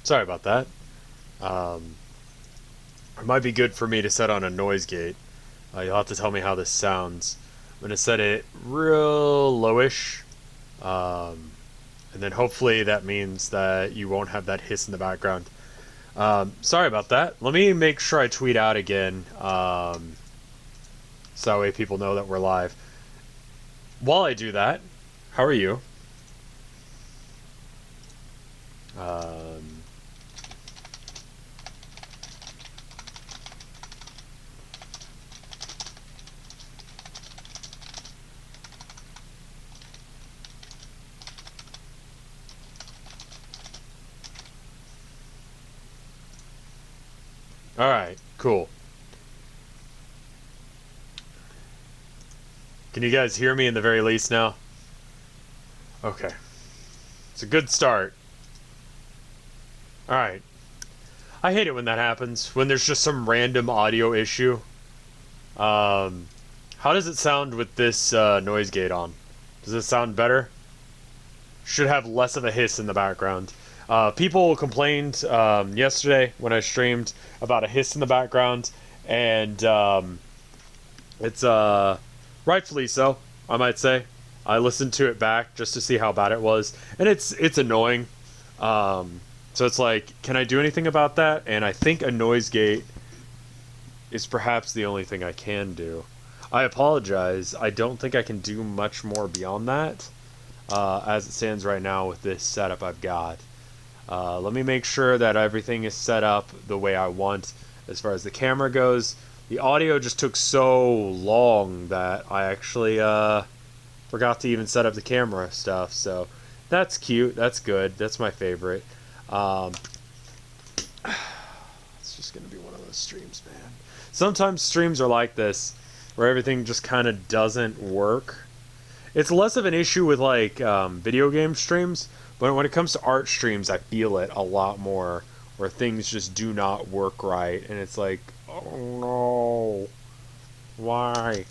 Sorry about that. It might be good for me to set on a noise gate. You'll have to tell me how this sounds. I'm going to set it real lowish. And then hopefully that means that you won't have that hiss in the background. Sorry about that. Let me make sure I tweet out again. So that way people know that we're live. While I do that, how are you? Alright, cool. Can you guys hear me in the very least now? Okay. It's a good start. Alright. I hate it when that happens, when there's just some random audio issue. How does it sound with this noise gate on? Does it sound better? Should have less of a hiss in the background. People complained yesterday when I streamed about a hiss in the background, and it's rightfully so, I might say. I listened to it back just to see how bad it was, and it's annoying. So it's like, can I do anything about that? And I think a noise gate is perhaps the only thing I can do. I apologize. I don't think I can do much more beyond that as it stands right now with this setup I've got. Let me make sure that everything is set up the way I want as far as the camera goes. The audio just took so long that I actually forgot to even set up the camera stuff. So that's cute. That's good. That's my favorite. It's just going to be one of those streams, man. Sometimes streams are like this, where everything just kind of doesn't work. It's less of an issue with like video game streams, but when it comes to art streams, I feel it a lot more, where things just do not work right, and it's like, oh no, why?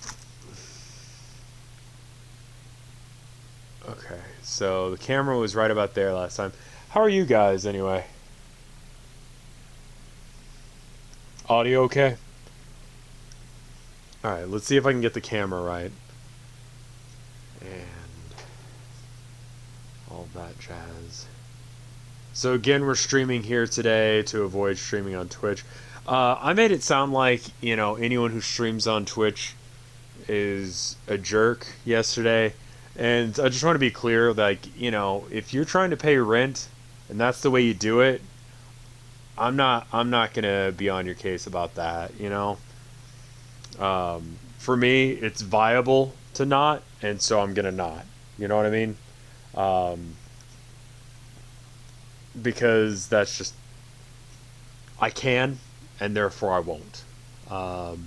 Okay, so the camera was right about there last time. How are you guys anyway? Audio okay? Alright, let's see if I can get the camera right. And all that jazz. So again, we're streaming here today to avoid streaming on Twitch. I made it sound like, you know, anyone who streams on Twitch is a jerk yesterday. And I just want to be clear, like, you know, if you're trying to pay rent and that's the way you do it, I'm not gonna be on your case about that, you know. For me, it's viable to not, and so I'm gonna not. You know what I mean? Because that's just, I can, and therefore I won't. It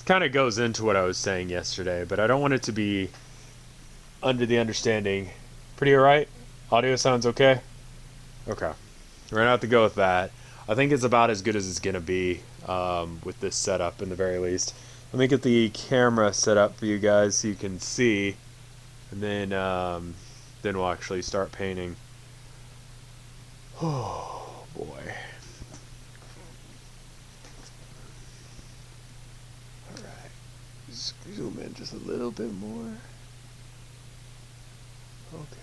kind of goes into what I was saying yesterday, but I don't want it to be under the understanding. Pretty alright? Audio sounds okay? Okay. We're gonna have to go with that. I think it's about as good as it's gonna be with this setup, in the very least. Let me get the camera set up for you guys so you can see, and then we'll actually start painting. Oh boy. Alright. Zoom in just a little bit more. Okay.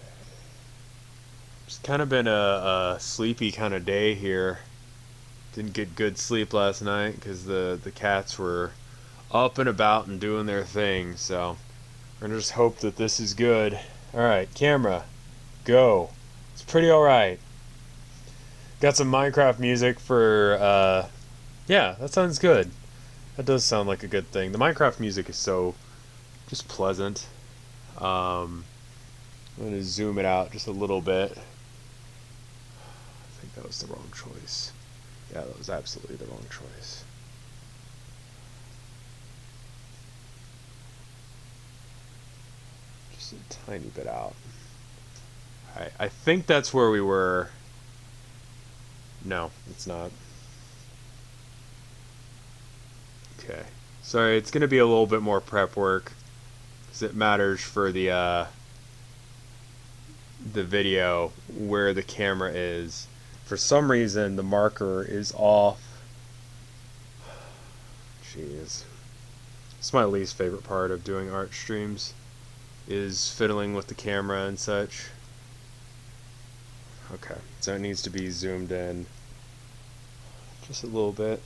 It's kind of been a sleepy kind of day here. Didn't get good sleep last night because the cats were up and about and doing their thing. So we're going to just hope that this is good. Alright, camera. Go. It's pretty alright. Got some Minecraft music for, yeah, that sounds good. That does sound like a good thing. The Minecraft music is so just pleasant. I'm going to zoom it out just a little bit. I think that was the wrong choice. Yeah, that was absolutely the wrong choice. Just a tiny bit out. Alright, I think that's where we were. No, it's not. Okay. Sorry, it's going to be a little bit more prep work, because it matters for the video where the camera is. For some reason, the marker is off. Jeez. It's my least favorite part of doing art streams, is fiddling with the camera and such. Okay, so it needs to be zoomed in just a little bit.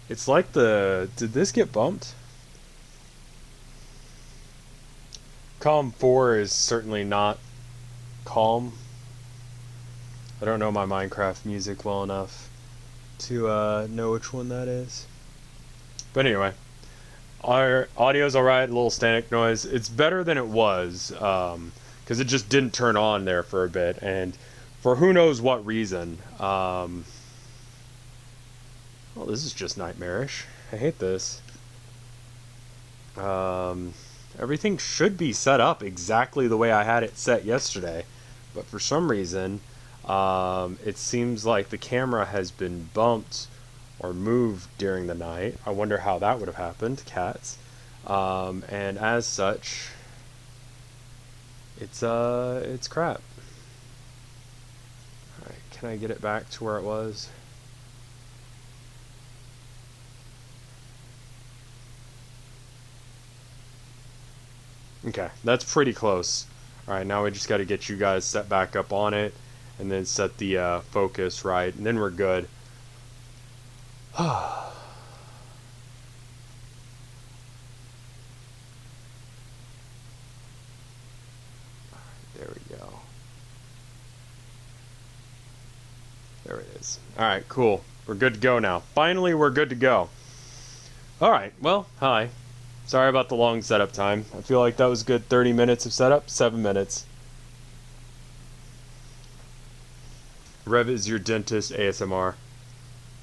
It's like did this get bumped? Calm 4 is certainly not calm. I don't know my Minecraft music well enough to know which one that is. But anyway, our audio's alright, a little static noise. It's better than it was, because it just didn't turn on there for a bit, and for who knows what reason. Well, this is just nightmarish. I hate this. Everything should be set up exactly the way I had it set yesterday, but for some reason, it seems like the camera has been bumped or moved during the night. I wonder how that would have happened. Cats. And as such, it's crap. Alright, can I get it back to where it was? Okay, that's pretty close. Alright, now we just got to get you guys set back up on it, and then set the focus right, and then we're good. There we go. There it is. Alright, cool. We're good to go now. Finally, we're good to go. Alright, well, hi. Sorry about the long setup time. I feel like that was a good 30 minutes of setup. 7 minutes. Rev is your dentist ASMR.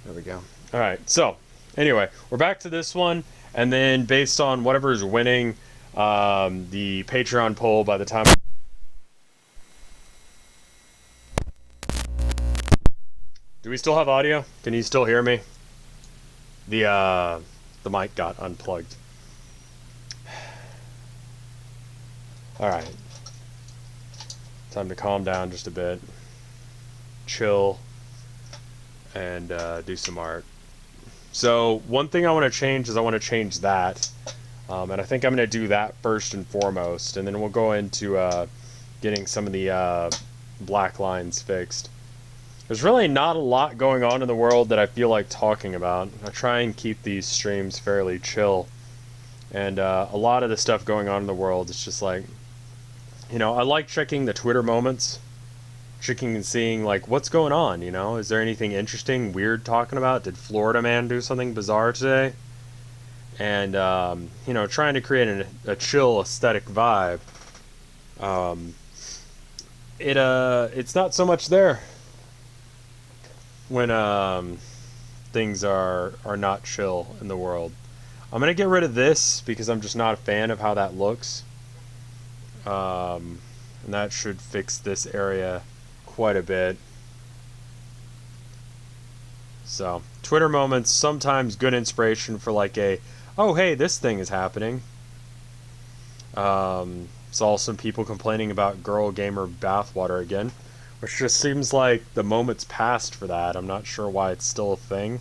There we go. Alright, so, anyway, we're back to this one, and then based on whatever's winning, the Patreon poll by the time... Do we still have audio? Can you still hear me? The mic got unplugged. Alright. Time to calm down just a bit. Chill. And do some art. So, one thing I want to change is I want to change that. And I think I'm going to do that first and foremost. And then we'll go into getting some of the black lines fixed. There's really not a lot going on in the world that I feel like talking about. I try and keep these streams fairly chill. And a lot of the stuff going on in the world is just like... You know, I like checking the Twitter moments. Checking and seeing, like, what's going on, you know? Is there anything interesting, weird talking about? Did Florida man do something bizarre today? And, you know, trying to create a chill aesthetic vibe. It's not so much there when things are not chill in the world. I'm going to get rid of this because I'm just not a fan of how that looks. And that should fix this area quite a bit. So, Twitter moments, sometimes good inspiration for like oh hey, this thing is happening. Saw some people complaining about girl gamer bathwater again, which just seems like the moment's passed for that. I'm not sure why it's still a thing.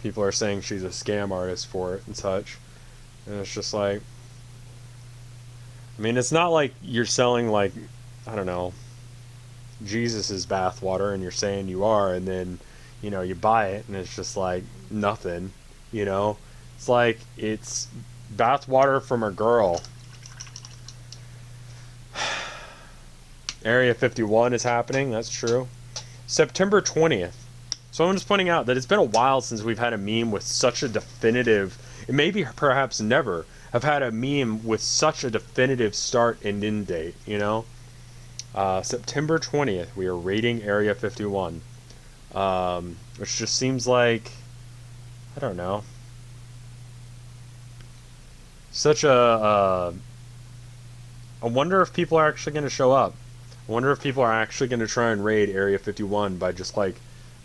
People are saying she's a scam artist for it and such. And it's just like... I mean, it's not like you're selling, like, I don't know, Jesus's bathwater and you're saying you are, and then, you know, you buy it and it's just like nothing, you know? It's like, it's bathwater from a girl. Area 51 is happening, that's true. September 20th. So I'm just pointing out that it's been a while since we've had a meme with such a definitive, it maybe perhaps never, have had a meme with such a definitive start and end date, you know? September 20th, we are raiding Area 51. Which just seems like, I don't know, such a I wonder if people are actually going to show up. I wonder if people are actually going to try and raid Area 51 by just like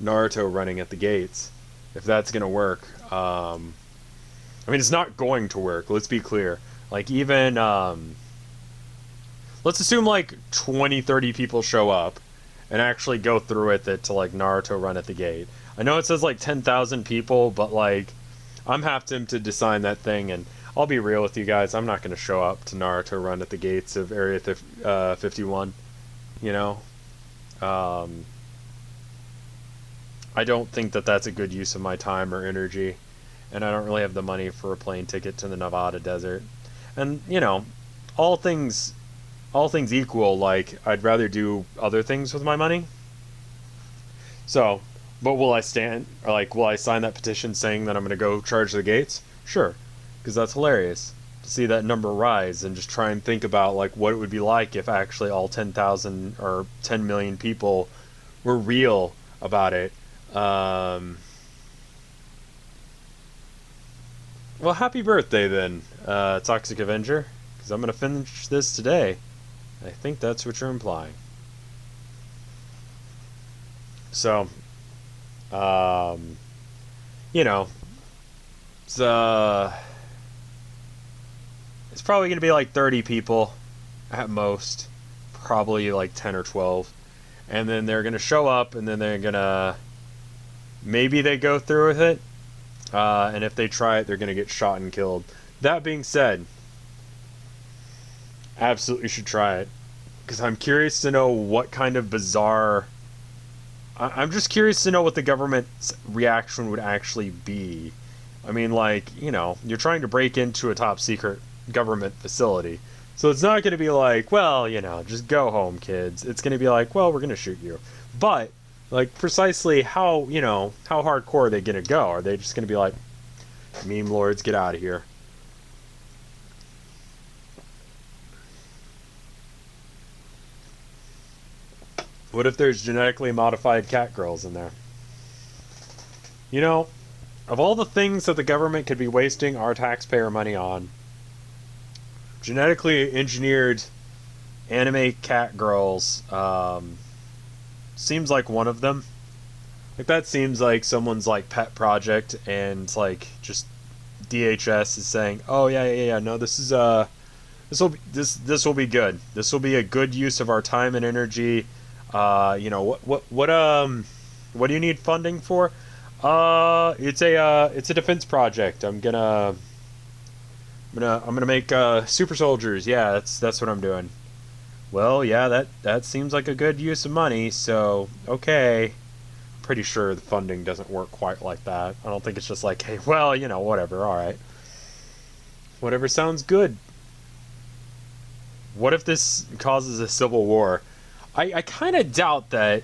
Naruto running at the gates. If that's going to work. I mean, it's not going to work. Let's be clear. Like, even, let's assume, like, 20, 30 people show up and actually go through with it to, like, Naruto run at the gate. I know it says, like, 10,000 people, but, like, I'm half tempted to sign that thing, and I'll be real with you guys. I'm not going to show up to Naruto run at the gates of Area 51, you know? I don't think that that's a good use of my time or energy, and I don't really have the money for a plane ticket to the Nevada desert. And, you know, all things equal, like, I'd rather do other things with my money. So, but will I sign that petition saying that I'm going to go charge the gates? Sure, because that's hilarious to see that number rise and just try and think about, like, what it would be like if actually all 10,000 or 10 million people were real about it. Well, happy birthday then, Toxic Avenger, because I'm going to finish this today. I think that's what you're implying. So, you know, it's probably going to be like 30 people at most, probably like 10 or 12, and then they're going to show up, and then they're going to, maybe they go through with it, and if they try it, they're going to get shot and killed. That being said, absolutely should try it, because I'm curious to know what kind of bizarre... I'm just curious to know what the government's reaction would actually be. I mean, like, you know, you're trying to break into a top secret government facility, so it's not going to be like, well, you know, just go home, kids. It's going to be like, well, we're going to shoot you. But, like, precisely how, you know, how hardcore are they going to go? Are they just going to be like, meme lords, get out of here? What if there's genetically modified cat girls in there? You know, of all the things that the government could be wasting our taxpayer money on, genetically engineered anime cat girls seems like one of them. Like, that seems like someone's, like, pet project, and, like, just DHS is saying, oh, yeah, no, this is, this will be good. This will be a good use of our time and energy. You know, what do you need funding for? It's a defense project. I'm gonna make super soldiers. Yeah, that's what I'm doing. Well, yeah, that seems like a good use of money. So, okay. I'm pretty sure the funding doesn't work quite like that. I don't think it's just like, hey, well, you know, whatever. All right. Whatever sounds good. What if this causes a civil war? I kind of doubt that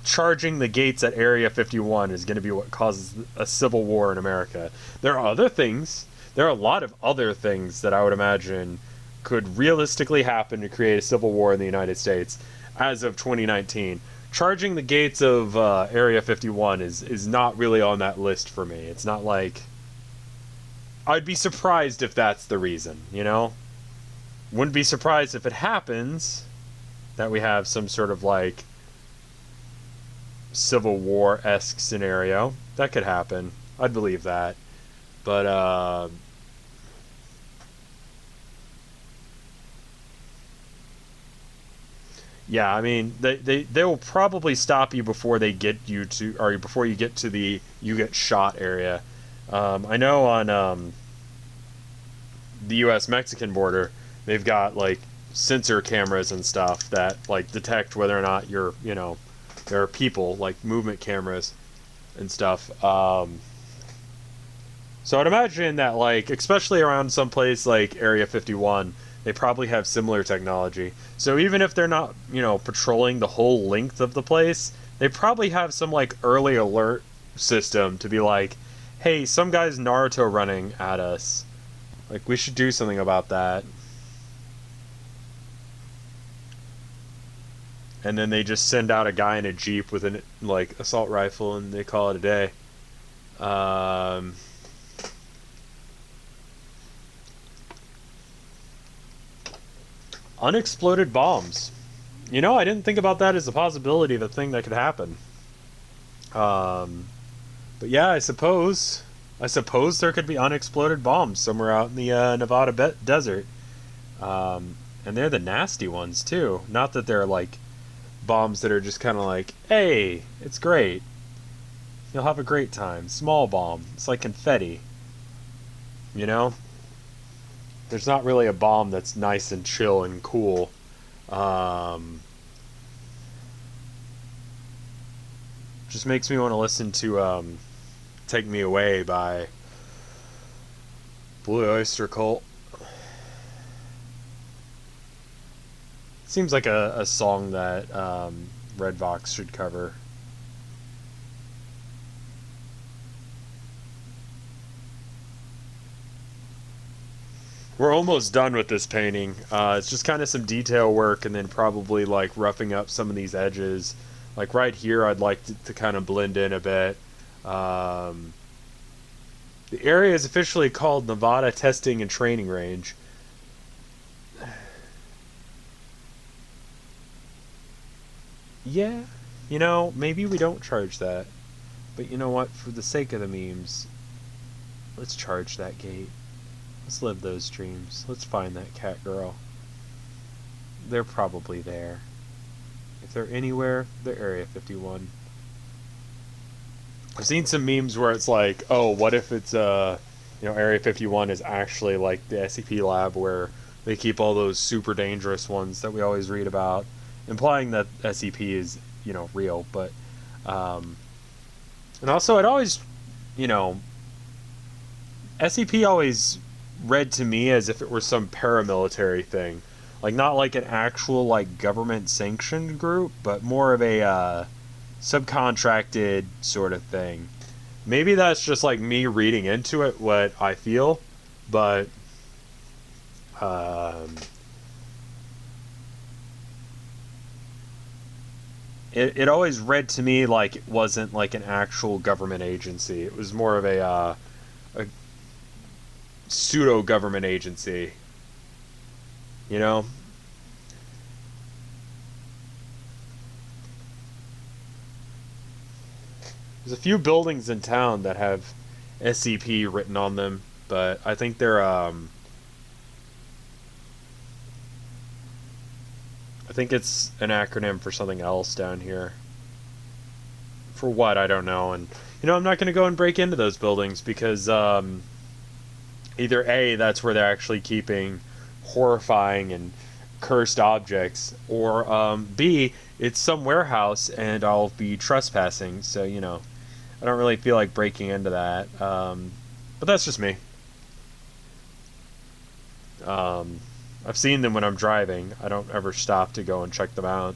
charging the gates at Area 51 is going to be what causes a civil war in America. There are other things. There are a lot of other things that I would imagine could realistically happen to create a civil war in the United States as of 2019. Charging the gates of Area 51 is not really on that list for me. It's not like... I'd be surprised if that's the reason, you know? Wouldn't be surprised if it happens... that we have some sort of, like, Civil War-esque scenario. That could happen. I'd believe that. But, yeah, I mean, they will probably stop you before they get you to, or before you get to the you get shot area. I know on the U.S.-Mexican border, they've got, like, sensor cameras and stuff that, like, detect whether or not you're, you know, there are people, like movement cameras and stuff. So I'd imagine that, like, especially around some place like Area 51, they probably have similar technology. So even if they're not, you know, patrolling the whole length of the place, they probably have some, like, early alert system to be like, hey, some guy's Naruto running at us. Like, we should do something about that. And then they just send out a guy in a Jeep with an, like, assault rifle, and they call it a day. Unexploded bombs. You know, I didn't think about that as a possibility of a thing that could happen. But yeah, I suppose I suppose there could be unexploded bombs somewhere out in the Nevada desert. And they're the nasty ones too. Not that they're like bombs that are just kind of like, hey, it's great. You'll have a great time. Small bomb. It's like confetti. You know? There's not really a bomb that's nice and chill and cool. Just makes me want to listen to Take Me Away by Blue Oyster Cult. Seems like a song that Redbox should cover. We're almost done with this painting. It's just kind of some detail work and then probably like roughing up some of these edges. Like right here, I'd like to kind of blend in a bit. The area is officially called Nevada Testing and Training Range. Yeah, you know, maybe we don't charge that. But you know what? For the sake of the memes, let's charge that gate. Let's live those dreams. Let's find that cat girl. They're probably there. If they're anywhere, they're Area 51. I've seen some memes where it's like, oh, what if it's Area 51 is actually like the SCP lab where they keep all those super dangerous ones that we always read about, implying that SCP is, real. But and also it always, SCP always read to me as if it were some paramilitary thing, like not like an actual like government sanctioned group, but more of a subcontracted sort of thing. Maybe that's just like me reading into it what I feel, but it always read to me like it wasn't like an actual government agency. It was more of a pseudo government agency, you know. There's a few buildings in town that have SCP written on them, but I think they're I think it's an acronym for something else down here. For what, I don't know. And I'm not going to go and break into those buildings because either A, that's where they're actually keeping horrifying and cursed objects, or B, it's some warehouse and I'll be trespassing, so I don't really feel like breaking into that. But that's just me. I've seen them when I'm driving. I don't ever stop to go and check them out.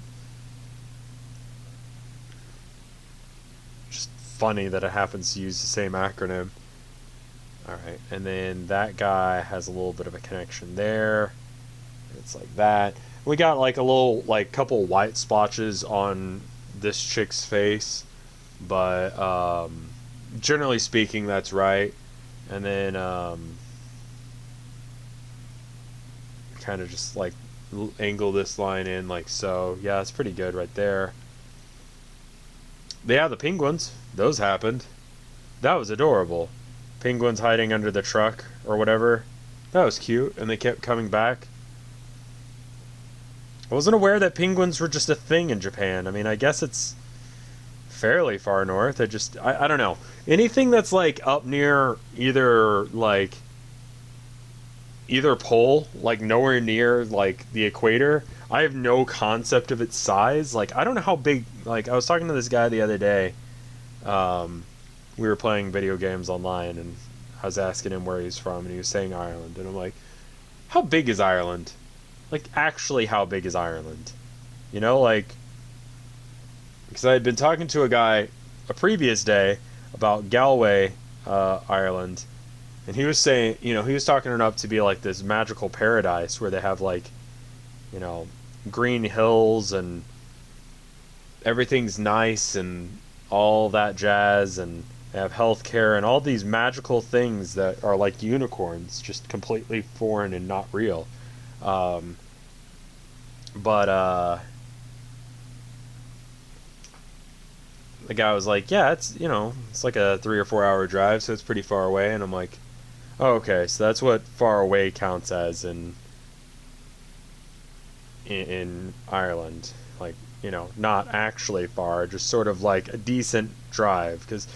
Just funny that it happens to use the same acronym. Alright, and then that guy has a little bit of a connection there. It's like that. We got like a little, like, couple white splotches on this chick's face, but generally speaking, that's right. And then kind of just like angle this line in like so. Yeah, it's pretty good right there. Yeah, the penguins, those happened. That was adorable. Penguins hiding under the truck or whatever. That was cute, and they kept coming back. I wasn't aware that penguins were just a thing in Japan. I mean, I guess it's fairly far north. I don't know. Anything that's like up near either pole, like nowhere near like the equator, I have no concept of its size. Like, I don't know how big, like I was talking to this guy the other day. We were playing video games online and I was asking him where he's from and he was saying Ireland, and I'm like, how big is Ireland? Like, actually, how big is Ireland? Like, because I had been talking to a guy a previous day about Galway, Ireland, and he was saying, he was talking it up to be like this magical paradise where they have like, green hills and everything's nice and all that jazz, and they have healthcare and all these magical things that are like unicorns, just completely foreign and not real. But the guy was like, yeah, it's like a 3 or 4 hour drive, so it's pretty far away. And I'm like, oh, okay, so that's what far away counts as in Ireland. Like, not actually far, just sort of like a decent drive. Because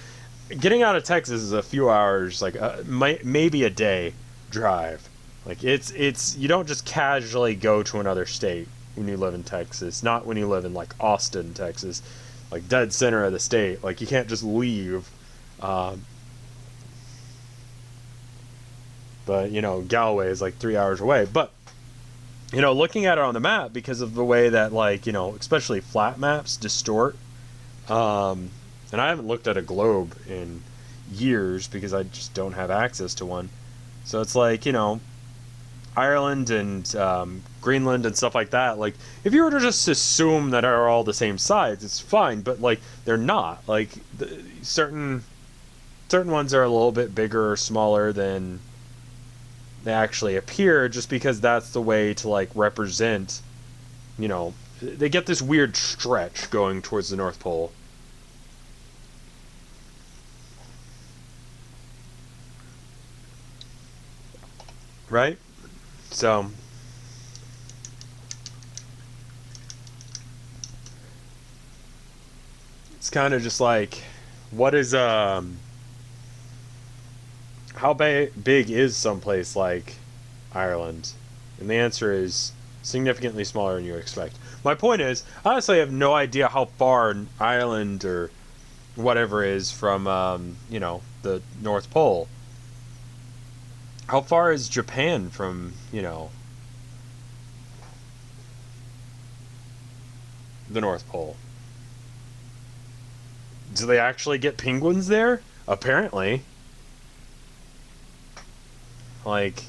getting out of Texas is a few hours, like maybe a day drive. Like it's you don't just casually go to another state when you live in Texas. Not when you live in like Austin, Texas, like dead center of the state. Like you can't just leave. Um, but Galway is like 3 hours away. But looking at it on the map, because of the way that, like, especially flat maps distort. And I haven't looked at a globe in years because I just don't have access to one. So it's like, Ireland and Greenland and stuff like that. Like, if you were to just assume that are all the same size, it's fine. But like, they're not. Like, certain ones are a little bit bigger or smaller than they actually appear, just because that's the way to like represent. They get this weird stretch going towards the North Pole. Right? So it's kind of just like, what is how big is someplace like Ireland? And the answer is significantly smaller than you expect. My point is, I honestly have no idea how far Ireland or whatever is from the North Pole. How far is Japan from, the North Pole? Do they actually get penguins there? Apparently. Like,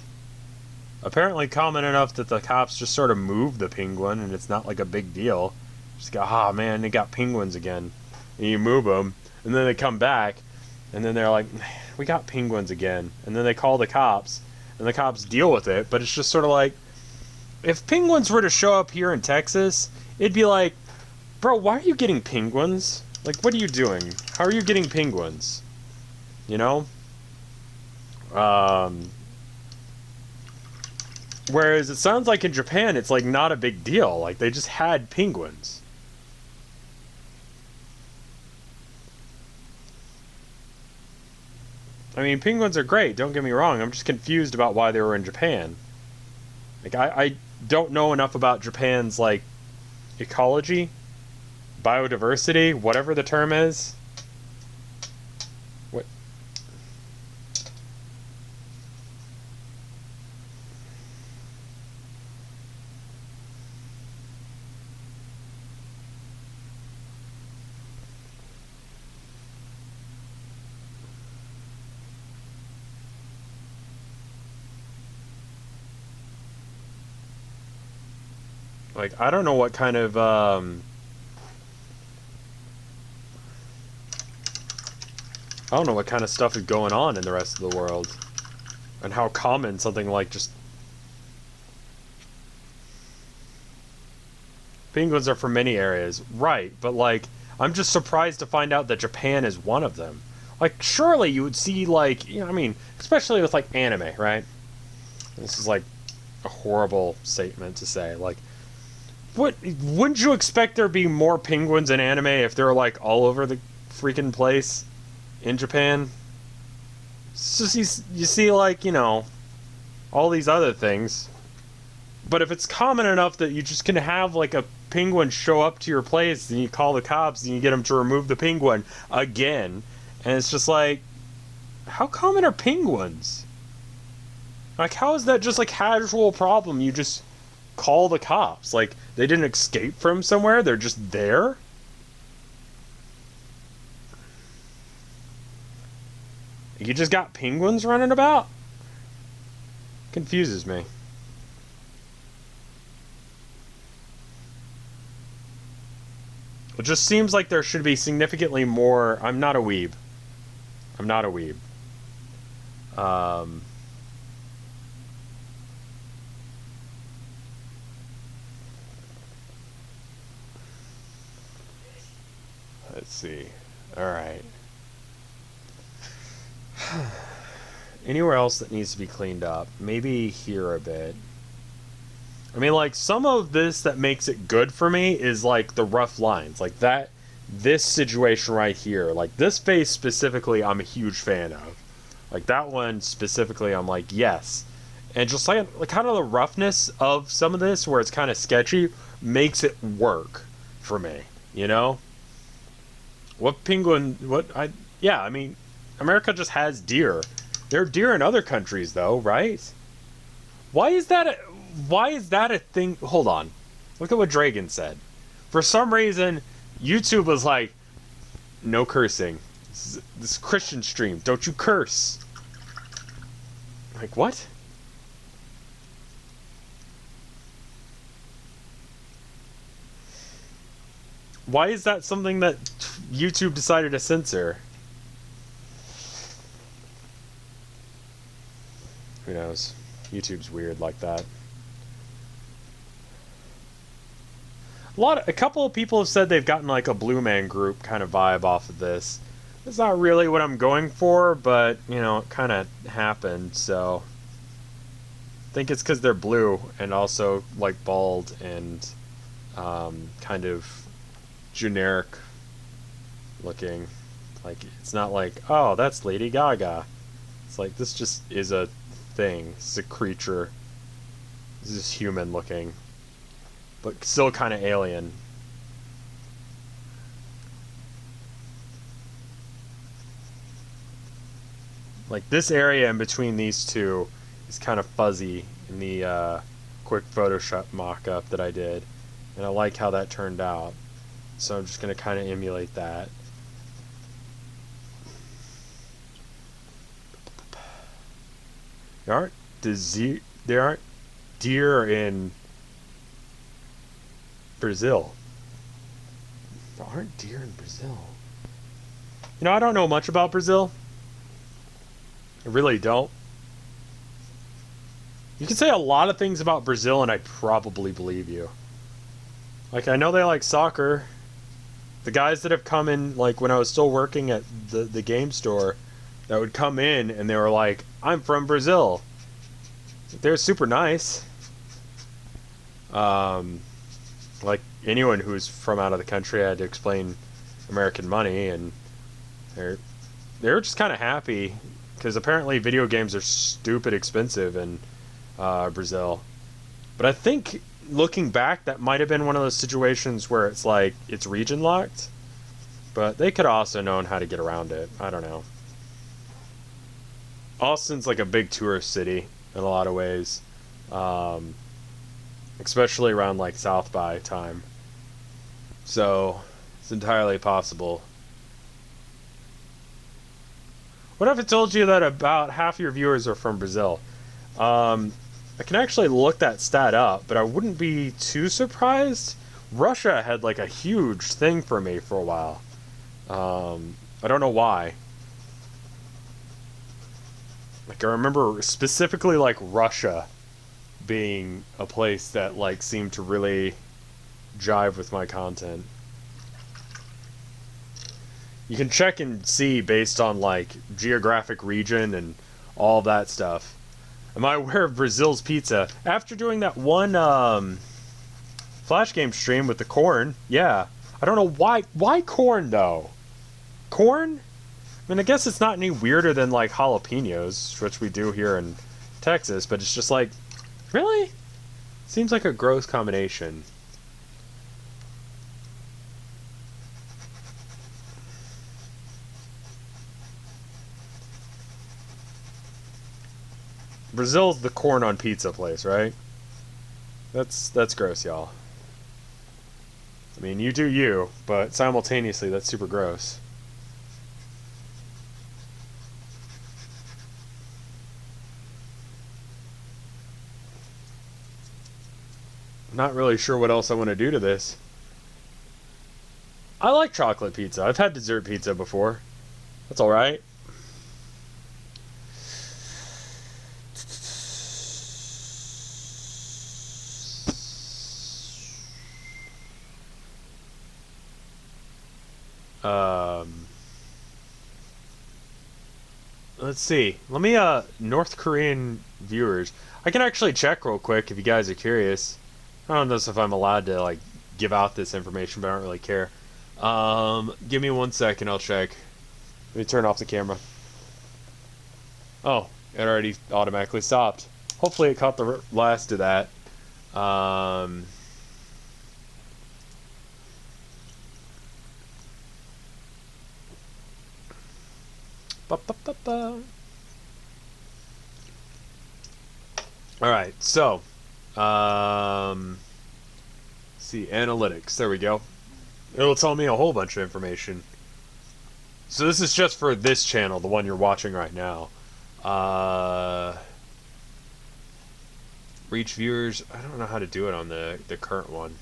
apparently common enough that the cops just sort of move the penguin and it's not like a big deal. Just go, ah, man, they got penguins again. And you move them, and then they come back, and then they're like, we got penguins again. And then they call the cops, and the cops deal with it, but it's just sort of like, if penguins were to show up here in Texas, it'd be like, bro, why are you getting penguins? Like, what are you doing? How are you getting penguins? Whereas it sounds like in Japan, it's like not a big deal. Like, they just had penguins. I mean, penguins are great, don't get me wrong. I'm just confused about why they were in Japan. Like, I don't know enough about Japan's, like, ecology, biodiversity, whatever the term is. What? Like, I don't know what kind of, I don't know what kind of stuff is going on in the rest of the world. And how common something like just... Penguins are from many areas. Right, but like, I'm just surprised to find out that Japan is one of them. Like, surely you would see, like, I mean, especially with, like, anime, right? This is, like, a horrible statement to say. Like, wouldn't you expect there to be more penguins in anime if they're, like, all over the freaking place in Japan? It's just, you see, like, all these other things. But if it's common enough that you just can have, like, a penguin show up to your place, and you call the cops, and you get them to remove the penguin again, and it's just like, how common are penguins? Like, how is that just a casual problem? You just call the cops. Like, they didn't escape from somewhere, they're just there? You just got penguins running about? Confuses me. It just seems like there should be significantly more... I'm not a weeb. I'm not a weeb. Let's see. Alright. Anywhere else that needs to be cleaned up? Maybe here a bit. I mean, like, some of this that makes it good for me is, like, the rough lines. Like, that, this situation right here. Like, this face specifically, I'm a huge fan of. Like, that one specifically, I'm like, yes. And just, like kind of the roughness of some of this, where it's kind of sketchy, makes it work for me, you know? What penguin, yeah, I mean, America just has deer. There are deer in other countries, though, right? Why is that a thing? Hold on. Look at what Dragon said. For some reason, YouTube was like, no cursing. This Christian stream. Don't you curse. Like, what? Why is that something that YouTube decided to censor? Who knows? YouTube's weird like that. A couple of people have said they've gotten like a Blue Man Group kind of vibe off of this. It's not really what I'm going for, but you know, it kind of happened. So I think it's because they're blue and also like bald and kind of generic looking. Like, it's not like, oh, that's Lady Gaga. It's like, this just is a thing. It's a creature. This is human looking, but still kind of alien. Like, this area in between these two is kind of fuzzy in the quick Photoshop mock-up that I did, and I like how that turned out. So I'm just going to kind of emulate that. There aren't deer in Brazil. There aren't deer in Brazil. You know, I don't know much about Brazil. I really don't. You can say a lot of things about Brazil and I'd probably believe you. Like, I know they like soccer. The guys that have come in, like, when I was still working at the game store, that would come in and they were like, I'm from Brazil. They're super nice. Like, anyone who's from out of the country, I had to explain American money, and they were just kind of happy, because apparently video games are stupid expensive in Brazil. But I think, looking back, that might have been one of those situations where it's like, it's region locked, but they could also known how to get around it. I don't know. Austin's like a big tourist city in a lot of ways, especially around like South by time. So it's entirely possible. What if I told you that about half your viewers are from Brazil? I can actually look that stat up, but I wouldn't be too surprised. Russia had like a huge thing for me for a while. I don't know why. Like, I remember specifically like Russia being a place that like seemed to really jive with my content. You can check and see based on like geographic region and all that stuff. Am I aware of Brazil's pizza? After doing that one Flash game stream with the corn, yeah. I don't know why. Why corn though? Corn? I mean, I guess it's not any weirder than like jalapenos, which we do here in Texas, but it's just like, really? Seems like a gross combination. Brazil's the corn on pizza place, right? That's gross, y'all. I mean, you do you, but simultaneously that's super gross. Not really sure what else I want to do to this. I like chocolate pizza. I've had dessert pizza before. That's alright. let's see. Let me, North Korean viewers. I can actually check real quick if you guys are curious. I don't know if I'm allowed to, like, give out this information, but I don't really care. Give me 1 second, I'll check. Let me turn off the camera. Oh, it already automatically stopped. Hopefully it caught the last of that. Alright, so see, analytics, there we go. It'll tell me a whole bunch of information. So this is just for this channel, the one you're watching right now. Reach viewers, I don't know how to do it on the current one.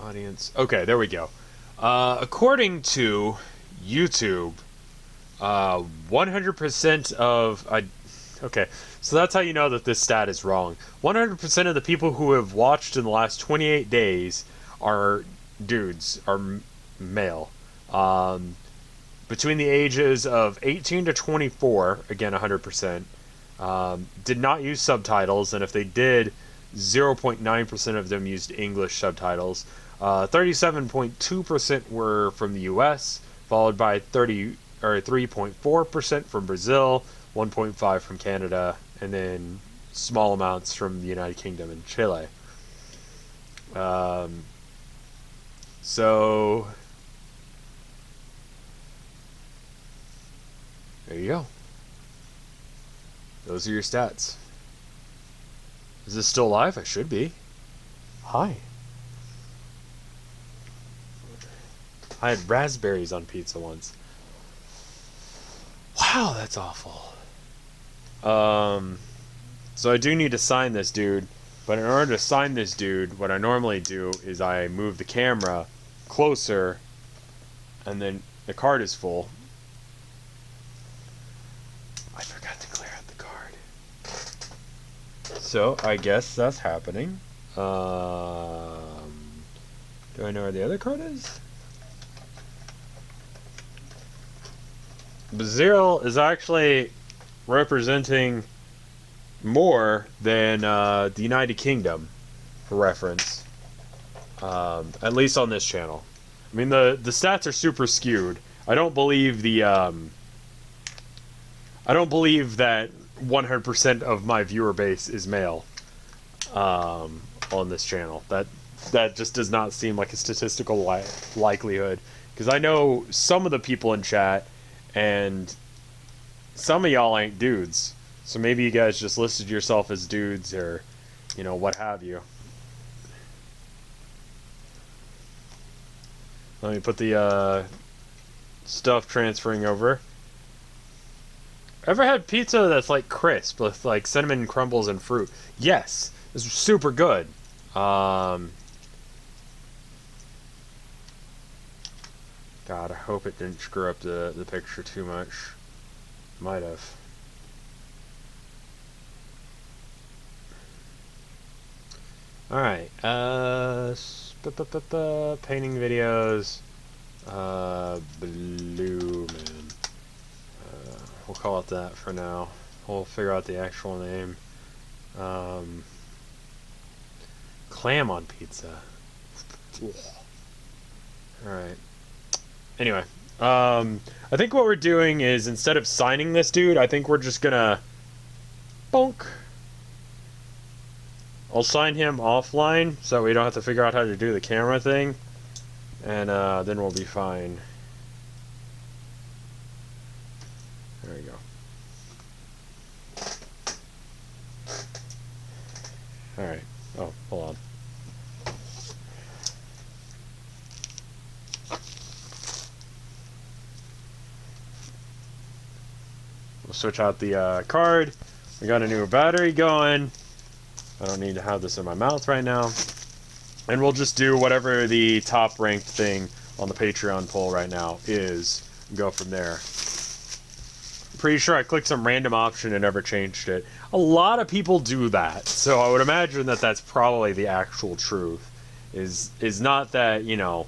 Audience, okay, there we go. According to YouTube, 100% of... okay, so that's how you know that this stat is wrong. 100% of the people who have watched in the last 28 days are dudes, are male. Between the ages of 18 to 24, again 100%, did not use subtitles, and if they did, 0.9% of them used English subtitles. 37.2% were from the US, followed by 3.4% from Brazil, 1.5% from Canada, and then small amounts from the United Kingdom and Chile. So there you go. Those are your stats. Is this still live? I should be. Hi. I had raspberries on pizza once. Wow, that's awful. So I do need to sign this dude, but in order to sign this dude, what I normally do is I move the camera closer, and then the card is full. I forgot to clear out the card. So I guess that's happening. Do I know where the other card is? Brazil is actually representing more than the United Kingdom, for reference. At least on this channel. I mean, the stats are super skewed. I don't believe the I don't believe that 100% of my viewer base is male on this channel. That just does not seem like a statistical likelihood, because I know some of the people in chat, and some of y'all ain't dudes. So maybe you guys just listed yourself as dudes, or, you know, what have you. Let me put the stuff transferring over. Ever had pizza that's like crisp with like cinnamon crumbles and fruit? Yes, it's super good. God, I hope it didn't screw up the picture too much. Might have. Alright, painting videos, Blue Man. We'll call it that for now. We'll figure out the actual name. Clam on pizza. Alright. Anyway, I think what we're doing is, instead of signing this dude, I think we're just gonna bonk. I'll sign him offline so we don't have to figure out how to do the camera thing, and then we'll be fine. There we go. Alright. Oh, hold on. We'll switch out the card. We got a new battery going. I don't need to have this in my mouth right now. And we'll just do whatever the top ranked thing on the Patreon poll right now is, and go from there. Pretty sure I clicked some random option and never changed it. A lot of people do that, so I would imagine that that's probably the actual truth. Is not that, you know,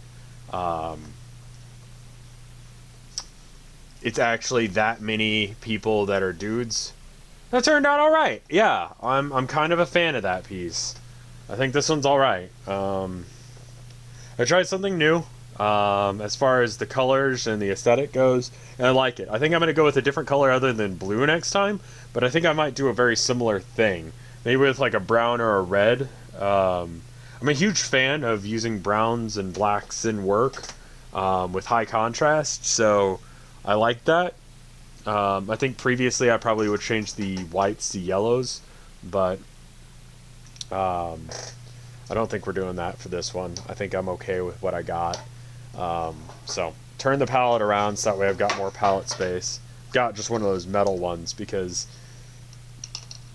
it's actually that many people that are dudes. That turned out all right. Yeah, I'm kind of a fan of that piece. I think this one's all right. I tried something new as far as the colors and the aesthetic goes, and I like it. I think I'm going to go with a different color other than blue next time, but I think I might do a very similar thing. Maybe with like a brown or a red. I'm a huge fan of using browns and blacks in work with high contrast, so I like that. I think previously I probably would change the whites to yellows, but I don't think we're doing that for this one. I think I'm okay with what I got. So turn the palette around so that way I've got more palette space. Got just one of those metal ones because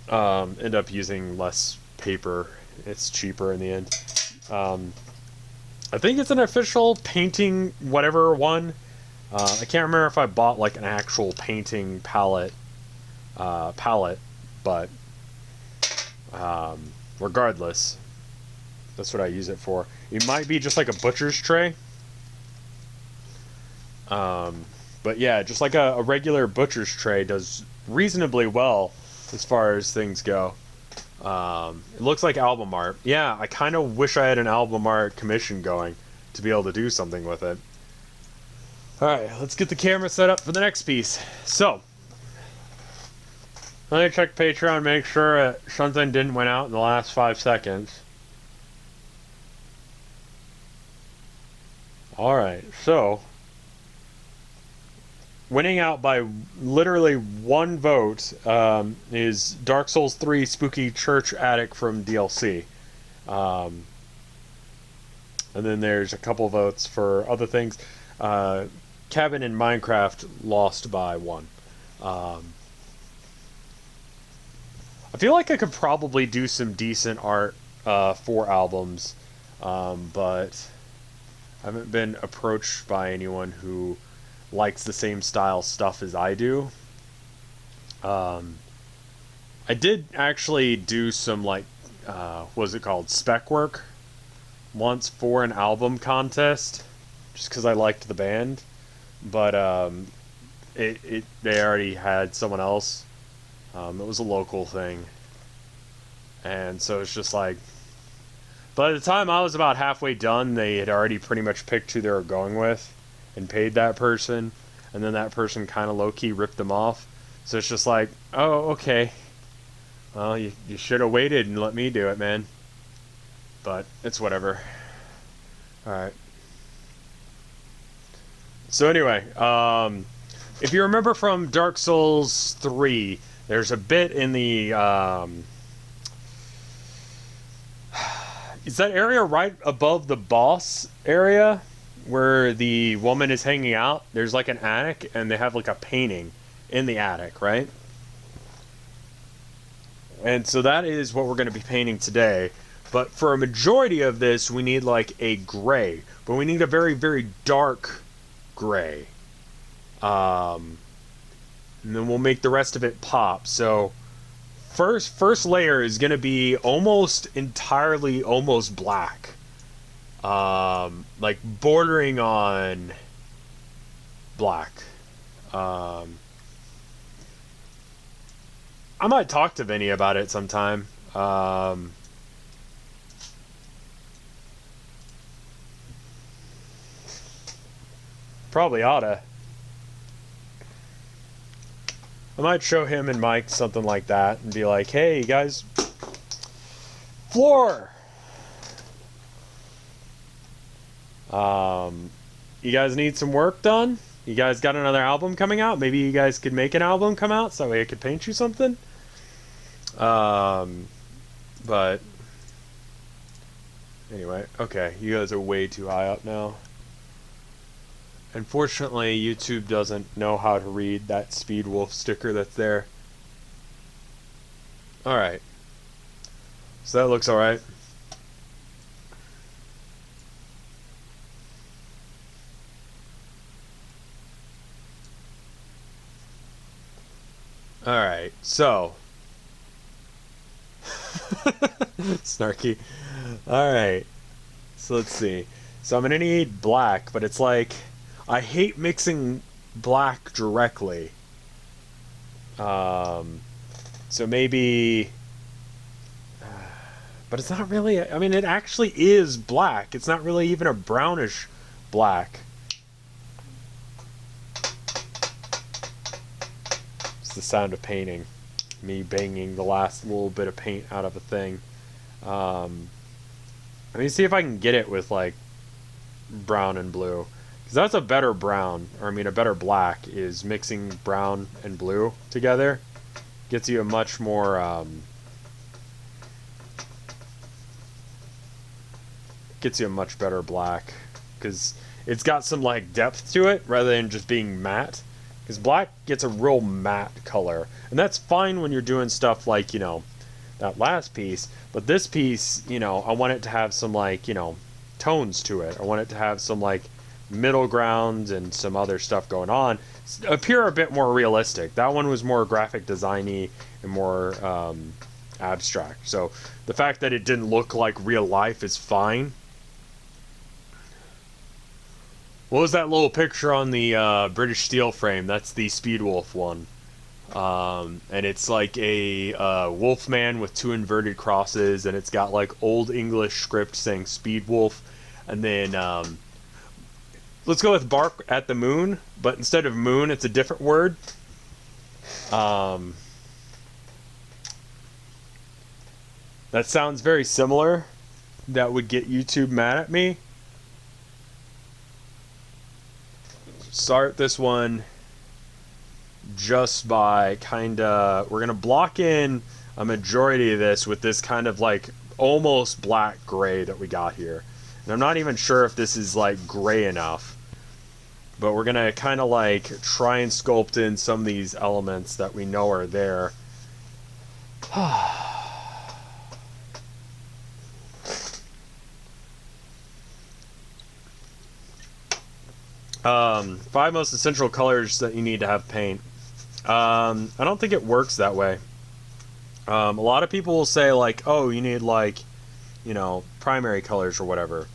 end up using less paper. It's cheaper in the end. I think it's an official painting whatever one. I can't remember if I bought like an actual painting palette, but regardless, that's what I use it for. It might be just like a butcher's tray. But yeah, just like a regular butcher's tray does reasonably well as far as things go. It looks like album art. Yeah, I kind of wish I had an album art commission going to be able to do something with it. Alright, let's get the camera set up for the next piece. So, let me check Patreon, make sure something didn't went out in the last 5 seconds. Alright, so winning out by literally one vote is Dark Souls 3 Spooky Church Attic from DLC. And then there's a couple votes for other things. Cabin in Minecraft lost by 1. I feel like I could probably do some decent art for albums, but I haven't been approached by anyone who likes the same style stuff as I do. I did actually do some like what was it called, spec work once for an album contest just because I liked the band, but they already had someone else. It was a local thing, and so it's just like by the time I was about halfway done, they had already pretty much picked who they were going with and paid that person, and then that person kind of low-key ripped them off. So it's just like, oh, okay. Well, you should have waited and let me do it, man. But it's whatever. Alright. So anyway, if you remember from Dark Souls 3, there's a bit in the... is that area right above the boss area where the woman is hanging out? There's like an attic, and they have like a painting in the attic, right? And so that is what we're going to be painting today. But for a majority of this, we need like a gray. But we need a very, very dark gray. And then we'll make the rest of it pop. So first layer is going to be almost entirely almost black. Like bordering on black. I might talk to Vinny about it sometime. Probably oughta. I might show him and Mike something like that and be like, hey, you guys, floor! You guys need some work done? You guys got another album coming out? Maybe you guys could make an album come out so that way I could paint you something? But anyway, okay, you guys are way too high up now. Unfortunately, YouTube doesn't know how to read that Speed Wolf sticker that's there. Alright. So that looks alright. Alright, so. Snarky. Alright. So let's see. So I'm gonna need black, but it's like, I hate mixing black directly. So maybe... but it's not really... I mean, it actually is black. It's not really even a brownish black. It's the sound of painting. Me banging the last little bit of paint out of a thing. Let me see if I can get it with, like, brown and blue. Because that's a better brown, or I mean a better black, is mixing brown and blue together. Gets you a much more, gets you a much better black. Because it's got some, like, depth to it, rather than just being matte. Because black gets a real matte color. And that's fine when you're doing stuff like, you know, that last piece. But this piece, you know, I want it to have some, like, you know, tones to it. I want it to have some, like, middle ground and some other stuff going on. Appear a bit more realistic. That one was more graphic designy and more abstract. So the fact that it didn't look like real life is fine. What was that little picture on the British Steel frame? That's the Speedwolf one. And it's like a wolf man with two inverted crosses, and it's got like old English script saying Speedwolf. And then let's go with bark at the moon, but instead of moon, it's a different word. That sounds very similar. That would get YouTube mad at me. Start this one just by kinda, we're gonna block in a majority of this with this kind of like almost black gray that we got here. And I'm not even sure if this is like gray enough, but we're gonna kind of like try and sculpt in some of these elements that we know are there. 5 most essential colors that you need to have paint. I don't think it works that way. A lot of people will say like, oh, you need like, you know, primary colors or whatever.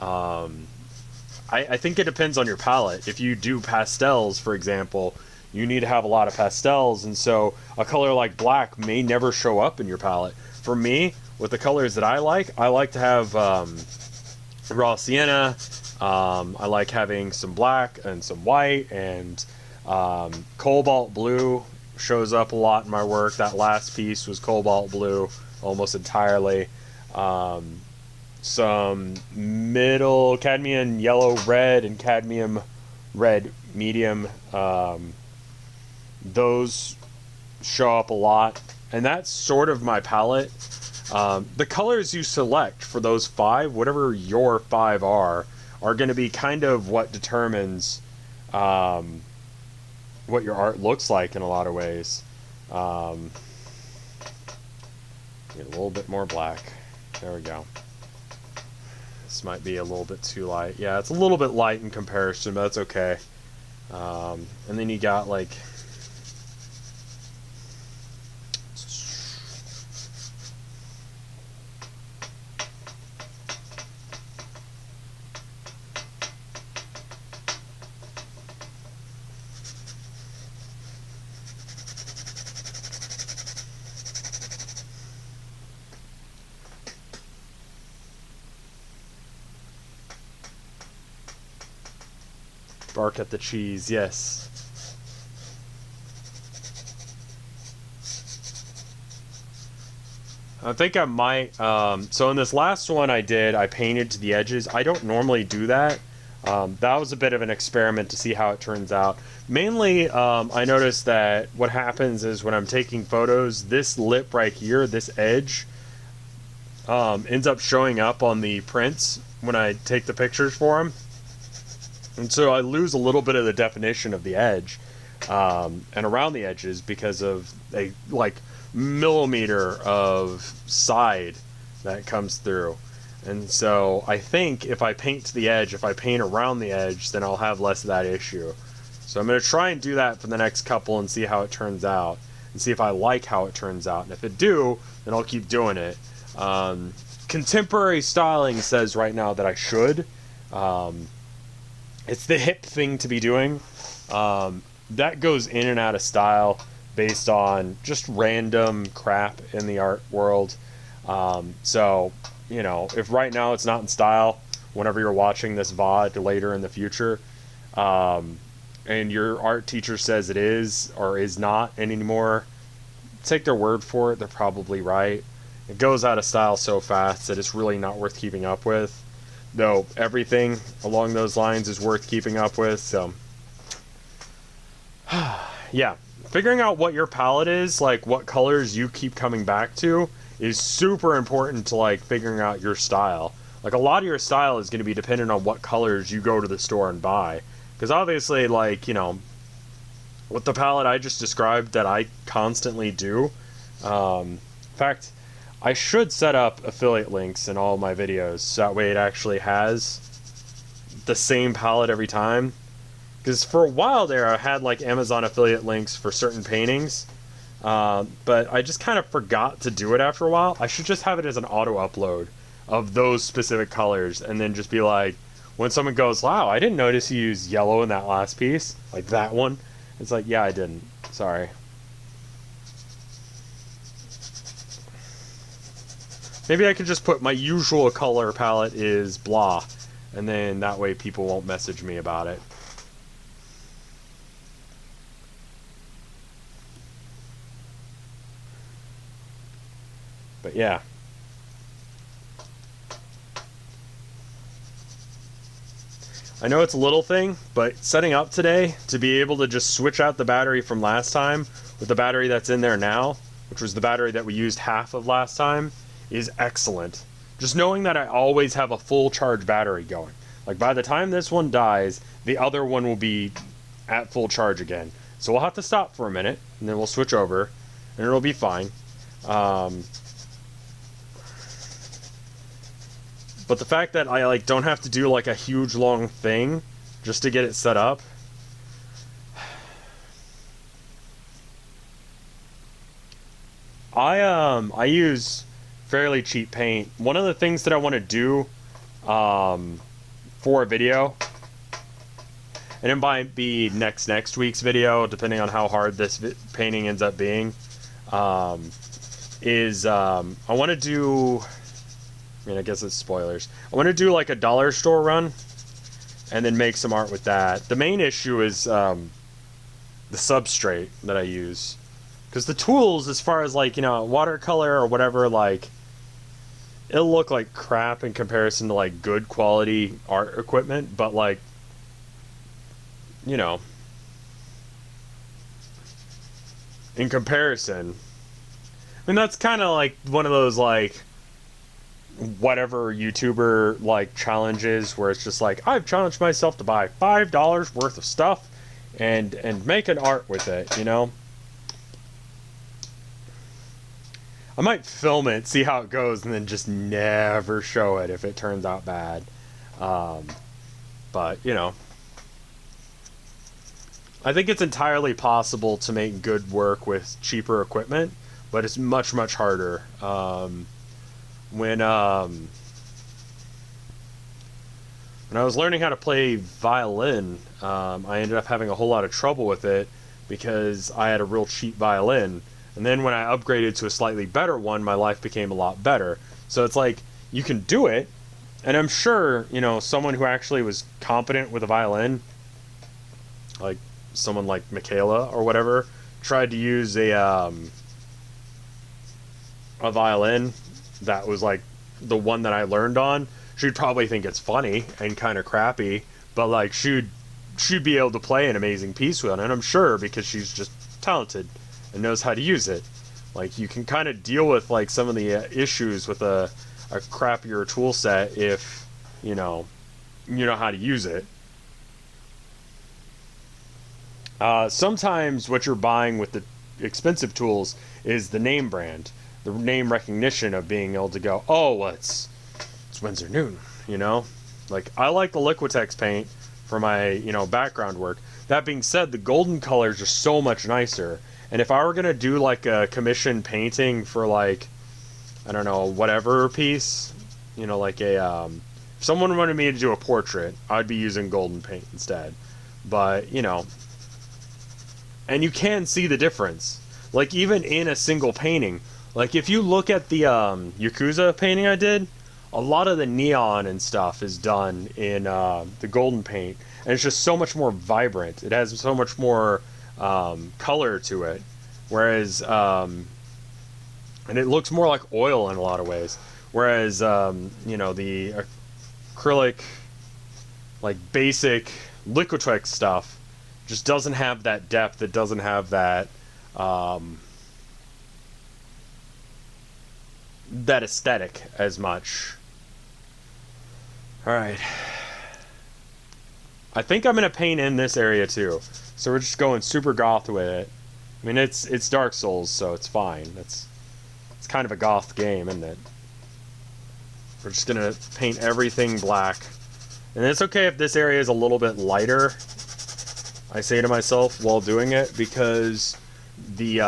I think it depends on your palette. If you do pastels, for example, you need to have a lot of pastels, and so a color like black may never show up in your palette. For me, with the colors that I like to have raw sienna. I like having some black and some white, and cobalt blue shows up a lot in my work. That last piece was cobalt blue almost entirely. Some middle cadmium yellow red and cadmium red medium. Those show up a lot, and that's sort of my palette. The colors you select for those 5, whatever your 5 are going to be kind of what determines what your art looks like in a lot of ways. Get a little bit more black. There we go. This might be a little bit too light. Yeah, it's a little bit light in comparison, but that's okay. And then you got like... bark at the cheese, yes. I think I might, so in this last one I painted to the edges. I don't normally do that. That was a bit of an experiment to see how it turns out. Mainly, I noticed that what happens is when I'm taking photos, this lip right here, this edge, ends up showing up on the prints when I take the pictures for them. And so I lose a little bit of the definition of the edge and around the edges because of a like millimeter of side that comes through. And so I think if I paint to the edge, if I paint around the edge, then I'll have less of that issue. So I'm going to try and do that for the next couple and see how it turns out, and see if I like how it turns out. And if it do, then I'll keep doing it. Contemporary styling says right now that I should. It's the hip thing to be doing. That goes in and out of style based on just random crap in the art world. So, you know, if right now it's not in style, whenever you're watching this VOD later in the future, and your art teacher says it is or is not anymore, take their word for it. They're probably right. It goes out of style so fast that it's really not worth keeping up with. Though everything along those lines is worth keeping up with, so yeah. Figuring out what your palette is, like what colors you keep coming back to, is super important to like figuring out your style. Like a lot of your style is going to be dependent on what colors you go to the store and buy. Because obviously, like, you know, with the palette I just described that I constantly do, in fact, I should set up affiliate links in all my videos so that way it actually has the same palette every time. Because for a while there I had like Amazon affiliate links for certain paintings, but I just kind of forgot to do it after a while. I should just have it as an auto upload of those specific colors and then just be like, when someone goes, wow, I didn't notice you used yellow in that last piece, like that one, it's like, yeah, I didn't, sorry. Maybe I could just put my usual color palette is blah, and then that way people won't message me about it. But yeah. I know it's a little thing, but setting up today to be able to just switch out the battery from last time with the battery that's in there now, which was the battery that we used half of last time, is excellent. Just knowing that I always have a full charge battery going. Like by the time this one dies, the other one will be at full charge again. So we'll have to stop for a minute, and then we'll switch over, and it'll be fine. But the fact that I like don't have to do like a huge long thing just to get it set up. I use fairly cheap paint. One of the things that I want to do for a video, and it might be next week's video depending on how hard this painting ends up being, is I want to do, I mean, I guess it's spoilers. I want to do like a dollar store run and then make some art with that. The main issue is the substrate that I use. Because the tools, as far as like, you know, watercolor or whatever, like, it'll look like crap in comparison to like good quality art equipment, but like, you know, in comparison, I mean, that's kind of like one of those like whatever YouTuber like challenges where it's just like, I've challenged myself to buy $5 worth of stuff and make an art with it, you know. I might film it, see how it goes, and then just never show it if it turns out bad. But, you know, I think it's entirely possible to make good work with cheaper equipment, but it's much, much harder. When I was learning how to play violin, I ended up having a whole lot of trouble with it because I had a real cheap violin. And then when I upgraded to a slightly better one, my life became a lot better. So it's like, you can do it, and I'm sure, you know, someone who actually was competent with a violin, like someone like Michaela or whatever, tried to use a violin that was like the one that I learned on, she'd probably think it's funny and kind of crappy, but like she'd be able to play an amazing piece with it, and I'm sure because she's just talented and knows how to use it. Like, you can kind of deal with like some of the issues with a crappier tool set if you know how to use it. Sometimes what you're buying with the expensive tools is the name brand, the name recognition of being able to go, oh, well, it's Winsor Newton, you know? Like, I like the Liquitex paint for my, you know, background work. That being said, the golden colors are so much nicer. And if I were going to do, like, a commission painting for, like, I don't know, whatever piece, you know, like a, if someone wanted me to do a portrait, I'd be using golden paint instead. But, you know, And you can see the difference. Like, even in a single painting. Like, if you look at the Yakuza painting I did, a lot of the neon and stuff is done in the golden paint. And it's just so much more vibrant. It has so much more color to it. Whereas, and it looks more like oil in a lot of ways. Whereas, you know, the acrylic, like, basic Liquitex stuff just doesn't have that depth. It doesn't have that that aesthetic as much. All right. I think I'm gonna paint in this area too. So we're just going super goth with it. I mean, it's Dark Souls, so it's fine. It's kind of a goth game, isn't it? We're just gonna paint everything black, and it's okay if this area is a little bit lighter. I say to myself while doing it, because the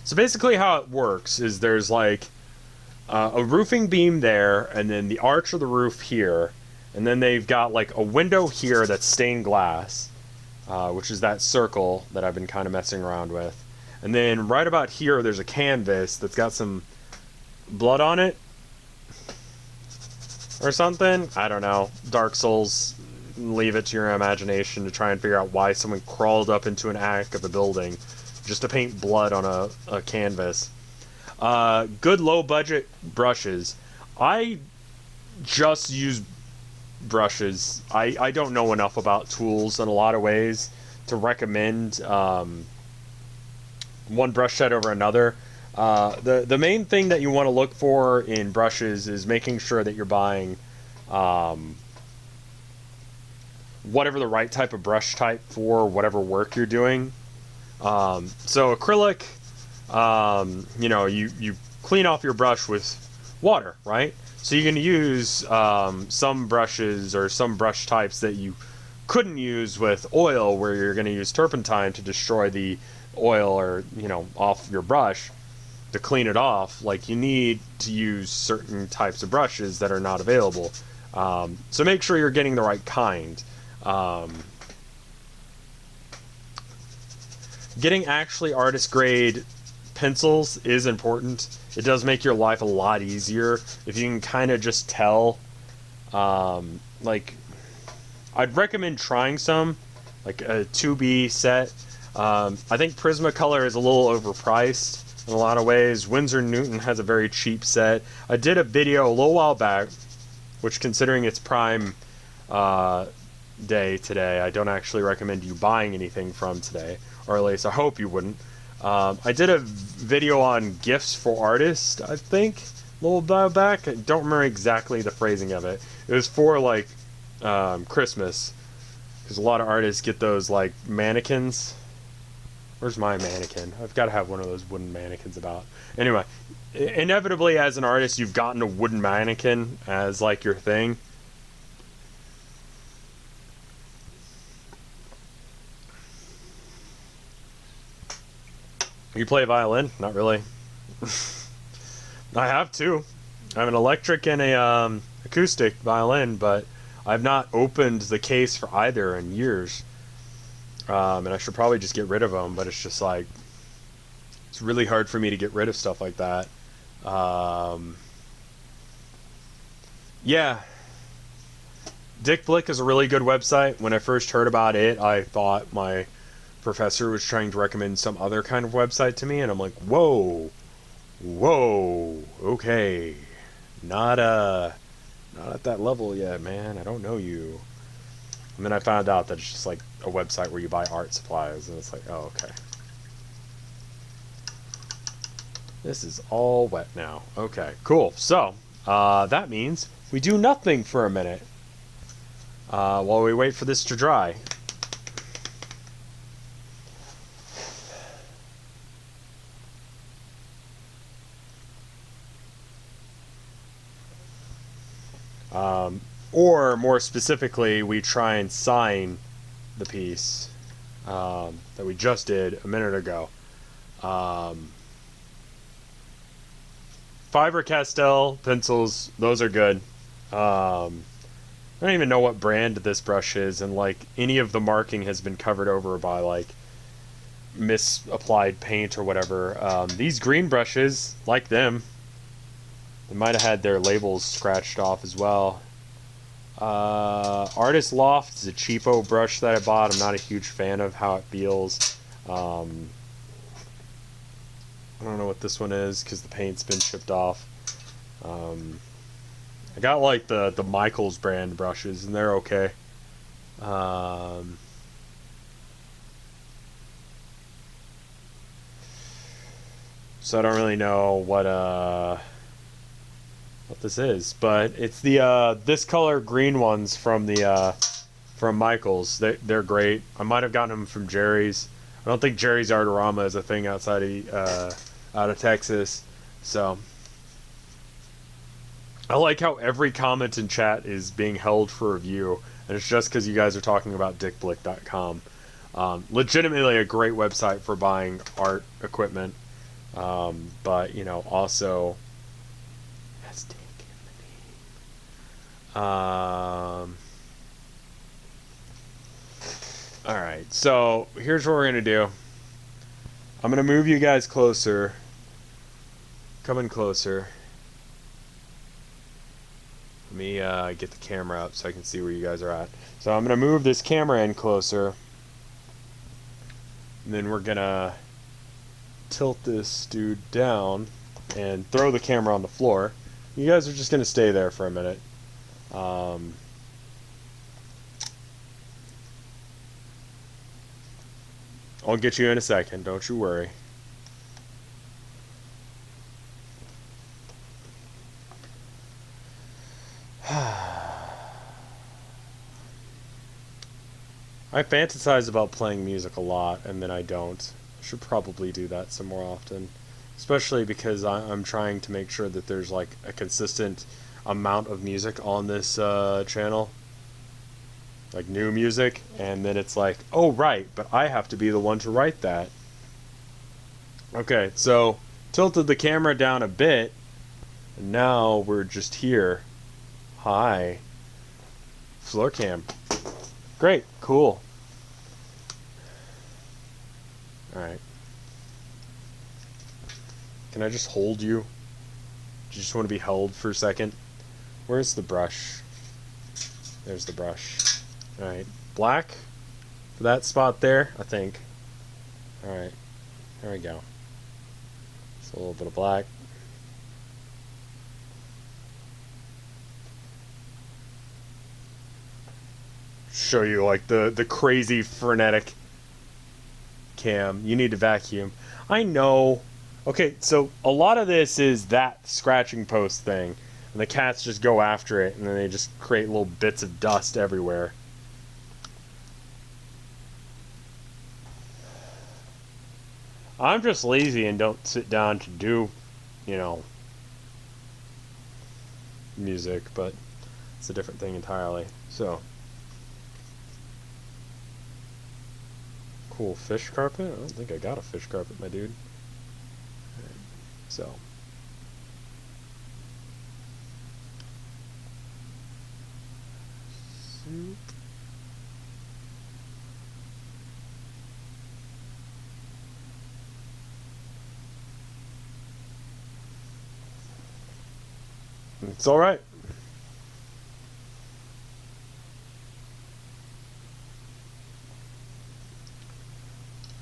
so basically how it works is there's like a roofing beam there, and then the arch of the roof here, and then they've got like a window here that's stained glass, which is that circle that I've been kind of messing around with, and then right about here there's a canvas that's got some blood on it or something. I don't know. Dark Souls, leave it to your imagination to try and figure out why someone crawled up into an attic of a building just to paint blood on a canvas. Good low budget brushes. I just use brushes. I don't know enough about tools in a lot of ways to recommend one brush set over another. The main thing that you want to look for in brushes is making sure that you're buying whatever the right type of brush type for whatever work you're doing. So acrylic, you know, you clean off your brush with water, right? So you can use some brushes or some brush types that you couldn't use with oil, where you're going to use turpentine to destroy the oil or, you know, off your brush to clean it off. Like, you need to use certain types of brushes that are not available. So make sure you're getting the right kind. Getting actually artist grade pencils is important. It does make your life a lot easier if you can kind of just tell. Like, I'd recommend trying some, like a 2B set. I think Prismacolor is a little overpriced in a lot of ways. Winsor Newton has a very cheap set. I did a video a little while back, which, considering it's Prime Day today, I don't actually recommend you buying anything from today, or at least I hope you wouldn't. I did a video on gifts for artists, I think, a little while back. I don't remember exactly the phrasing of it. It was for, like, Christmas, because a lot of artists get those, like, mannequins. Where's my mannequin? I've got to have one of those wooden mannequins about. Anyway, inevitably, as an artist, you've gotten a wooden mannequin as, like, your thing. You play violin? Not really. I have two. I have an electric and a acoustic violin, but I've not opened the case for either in years. And I should probably just get rid of them, but it's just like, it's really hard for me to get rid of stuff like that. Yeah. Dick Blick is a really good website. When I first heard about it, I thought my professor was trying to recommend some other kind of website to me, and I'm like, whoa, okay, not at that level yet, man. I don't know you. And then I found out that it's just like a website where you buy art supplies, and it's like, oh, okay. This is all wet now. Okay, cool. So that means we do nothing for a minute while we wait for this to dry. Or more specifically, we try and sign the piece that we just did a minute ago. Faber-Castell pencils, those are good. I don't even know what brand this brush is, and like any of the marking has been covered over by like misapplied paint or whatever. These green brushes, like them, they might have had their labels scratched off as well. Artist Loft is a cheapo brush that I bought. I'm not a huge fan of how it feels. I don't know what this one is because the paint's been chipped off. I got like the Michaels brand brushes and they're okay. So I don't really know what this is, but it's the this color green ones from the from Michaels. They're great. I might have gotten them from Jerry's. I don't think Jerry's Artorama is a thing outside of out of Texas. So I like how every comment in chat is being held for review, and it's just because you guys are talking about dickblick.com. Legitimately a great website for buying art equipment, but you know, also has dick in the name. Alright, so here's what we're gonna do. I'm gonna move you guys closer. Come in closer. Let me get the camera up so I can see where you guys are at. So I'm gonna move this camera in closer, and then we're gonna tilt this dude down and throw the camera on the floor. You guys are just gonna stay there for a minute. I'll get you in a second, don't you worry. I fantasize about playing music a lot, and then I don't. I should probably do that some more often. Especially because I'm trying to make sure that there's like a consistent amount of music on this channel. Like new music, and then it's like, oh right, but I have to be the one to write that. Okay, so tilted the camera down a bit, and now we're just here. Hi. Floor cam. Great, cool. Alright. Can I just hold you? Do you just want to be held for a second? Where's the brush? There's the brush. Alright. Black for that spot there, I think. Alright. There we go. Just a little bit of black. Show you like the crazy frenetic cam. You need to vacuum. I know. Okay, so a lot of this is that scratching post thing, and the cats just go after it, and then they just create little bits of dust everywhere. I'm just lazy and don't sit down to do, you know, music, but it's a different thing entirely. So, cool fish carpet? I don't think I got a fish carpet, my dude. Right. So. Soup. It's all right.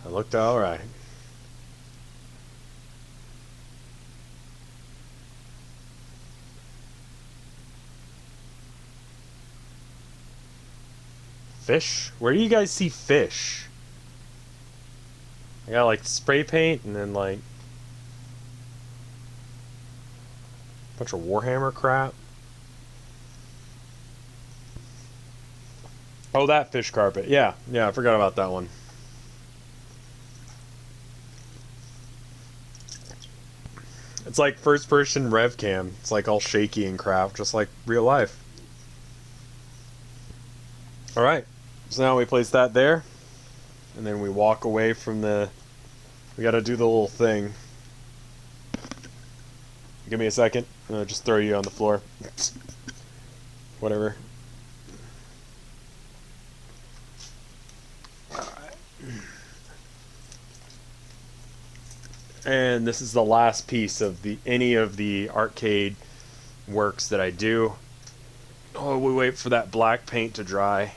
I looked all right. Fish? Where do you guys see fish? I got like spray paint and then like bunch of Warhammer crap. Oh, that fish carpet. Yeah, I forgot about that one. It's like first person rev cam. It's like all shaky and crap, just like real life. Alright, so now we place that there, and then we walk away from the... We gotta do the little thing. Give me a second, and I'll just throw you on the floor. Whatever. Alright. And this is the last piece of any of the Artcade works that I do. Oh, we wait for that black paint to dry.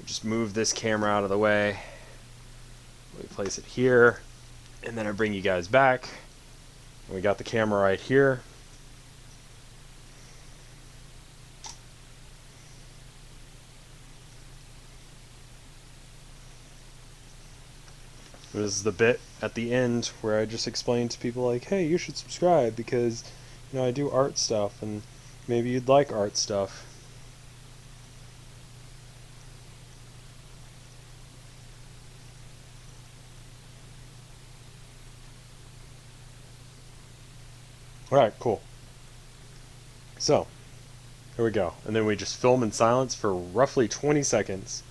Just move this camera out of the way. We place it here, and then I bring you guys back. We got the camera right here. This is the bit at the end where I just explain to people like, hey, you should subscribe because, you know, I do art stuff and maybe you'd like art stuff. Alright, cool. So, here we go. And then we just film in silence for roughly 20 seconds.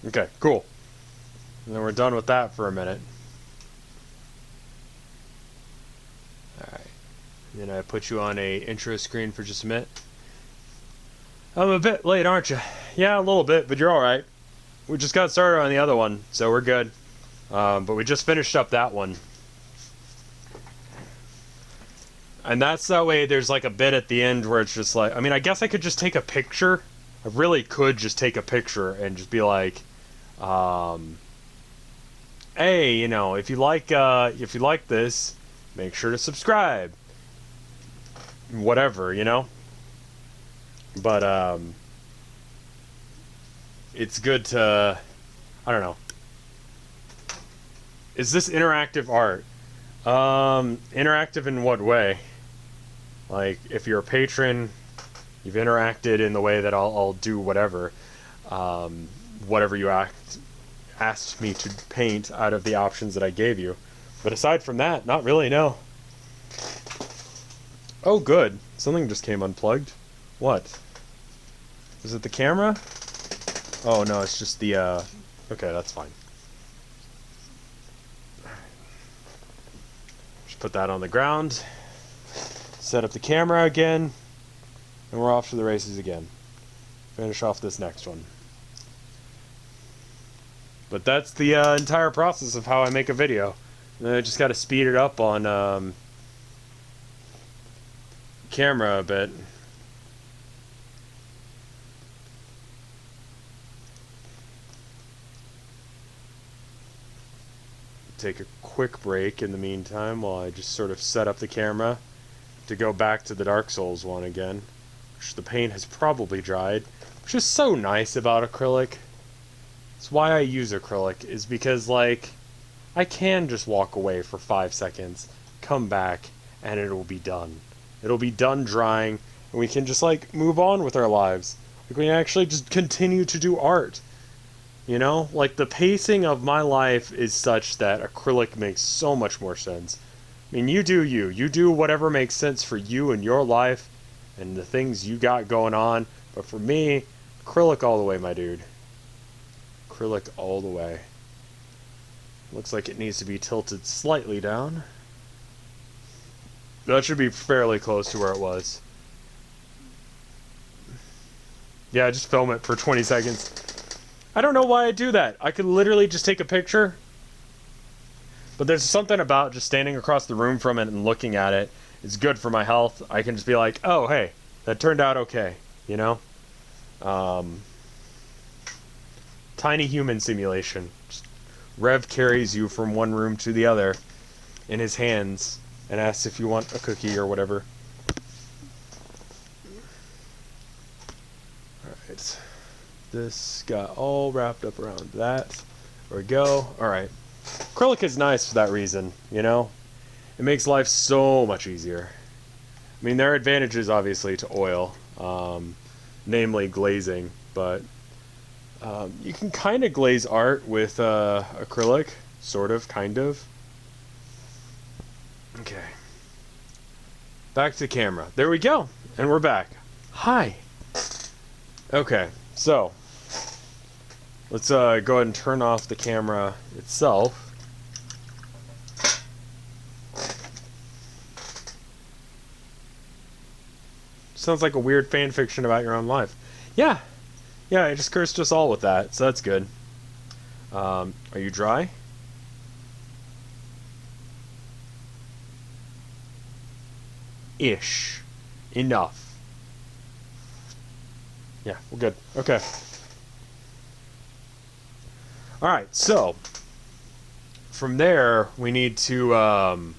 Okay, cool. And then we're done with that for a minute. Alright. Then I put you on a intro screen for just a minute. I'm a bit late, aren't you? Yeah, a little bit, but you're alright. We just got started on the other one, so we're good. But we just finished up that one. And that's that way there's like a bit at the end where it's just like, I mean, I guess I could just take a picture. I really could just take a picture and just be like, hey, you know, if you like this, make sure to subscribe. Whatever, you know? But, it's good to, I don't know. Is this interactive art? Interactive in what way? Like, if you're a patron, you've interacted in the way that I'll do whatever. Whatever you asked me to paint out of the options that I gave you. But aside from that, not really, no. Oh, good. Something just came unplugged. What? Is it the camera? Oh, no, it's just the, okay, that's fine. Just put that on the ground. Set up the camera again. And we're off to the races again. Finish off this next one. But that's the entire process of how I make a video. And then I just got to speed it up on camera a bit. Take a quick break in the meantime while I just sort of set up the camera to go back to the Dark Souls one again. Which the paint has probably dried. Which is so nice about acrylic. It's why I use acrylic, is because, like, I can just walk away for 5 seconds, come back, and it'll be done. It'll be done drying, and we can just, like, move on with our lives. Like, we can actually just continue to do art. You know? Like, the pacing of my life is such that acrylic makes so much more sense. I mean, you do you. You do whatever makes sense for you and your life, and the things you got going on. But for me, acrylic all the way, my dude. Acrylic all the way. Looks like it needs to be tilted slightly down. That should be fairly close to where it was. Yeah, just film it for 20 seconds. I don't know why I do that. I could literally just take a picture. But there's something about just standing across the room from it and looking at it. It's good for my health. I can just be like, oh, hey, that turned out okay. You know? Tiny human simulation. Just Rev carries you from one room to the other in his hands and asks if you want a cookie or whatever. Alright. This got all wrapped up around that. There we go. Alright. Acrylic is nice for that reason, you know? It makes life so much easier. I mean, there are advantages, obviously, to oil, namely glazing, but you can kind of glaze art with acrylic, sort of, kind of. Okay. Back to camera. There we go. And we're back. Hi. Okay, so let's go ahead and turn off the camera itself. Sounds like a weird fan fiction about your own life. Yeah. Yeah, I just cursed us all with that, so that's good. Are you dry? Ish. Enough. Yeah, we're good. Okay. Alright, so from there we need to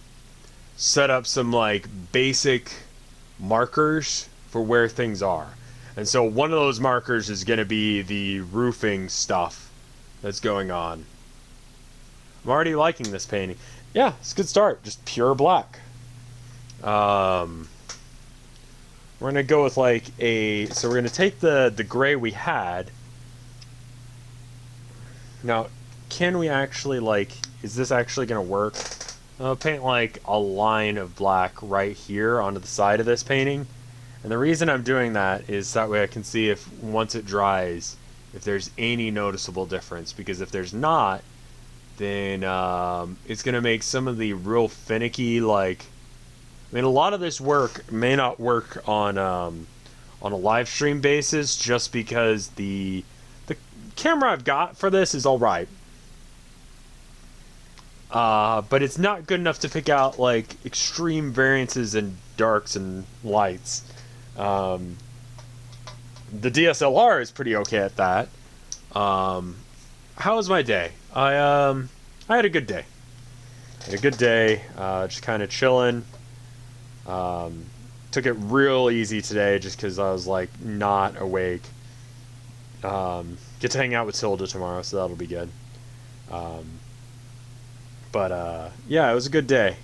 set up some like basic markers for where things are. And so one of those markers is going to be the roofing stuff that's going on. I'm already liking this painting. Yeah, it's a good start. Just pure black. We're going to go with like so we're going to take the gray we had. Now, can we actually like, is this actually going to work? I'll paint like a line of black right here onto the side of this painting. And the reason I'm doing that is that way I can see if, once it dries, if there's any noticeable difference. Because if there's not, then it's going to make some of the real finicky, like... I mean, a lot of this work may not work on a live stream basis just because the camera I've got for this is alright. But it's not good enough to pick out, like, extreme variances in darks and lights. The DSLR is pretty okay at that. How was my day? I had a good day. Just kind of chilling. Took it real easy today just because I was, like, not awake. Get to hang out with Tilda tomorrow, so that'll be good. Yeah, it was a good day.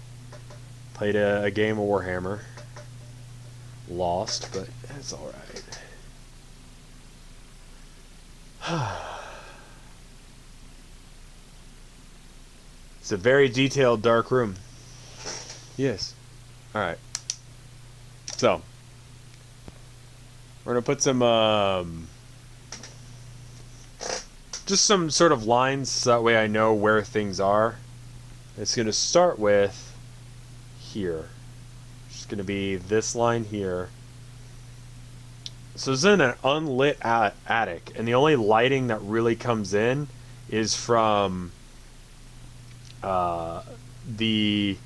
Played a game of Warhammer. Lost, but it's alright. It's a very detailed dark room. Yes. Alright. So, we're going to put some, just some sort of lines so that way I know where things are. It's going to start with here. It's going to be this line here. So it's in an unlit attic, and the only lighting that really comes in is from the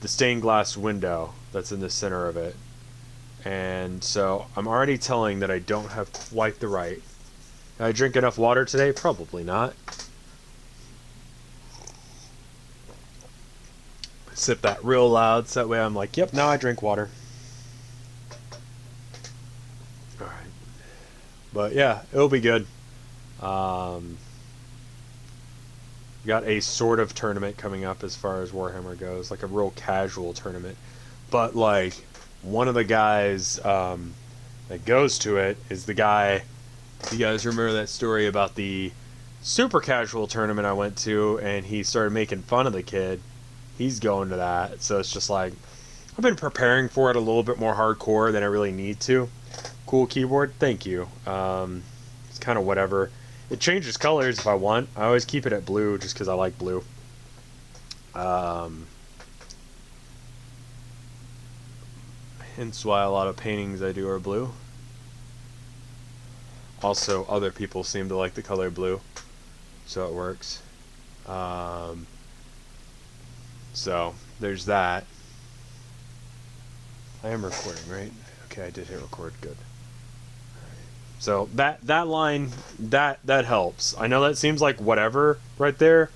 stained glass window that's in the center of it. And so I'm already telling that I don't have quite the right. Did I drink enough water today? Probably not. Sip that real loud so that way I'm like, yep, now I drink water. Alright. But yeah, it'll be good. Got a sort of tournament coming up as far as Warhammer goes, like a real casual tournament. But like, one of the guys that goes to it is the guy, you guys remember that story about the super casual tournament I went to and he started making fun of the kid? He's going to that, so it's just like, I've been preparing for it a little bit more hardcore than I really need to. Cool keyboard, thank you. It's kind of whatever. It changes colors if I want. I always keep it at blue just because I like blue. Hence why a lot of paintings I do are blue. Also, other people seem to like the color blue, so it works. So, there's that. I am recording, right? Okay, I did hit record, good. So, that line, that helps. I know that seems like whatever right there,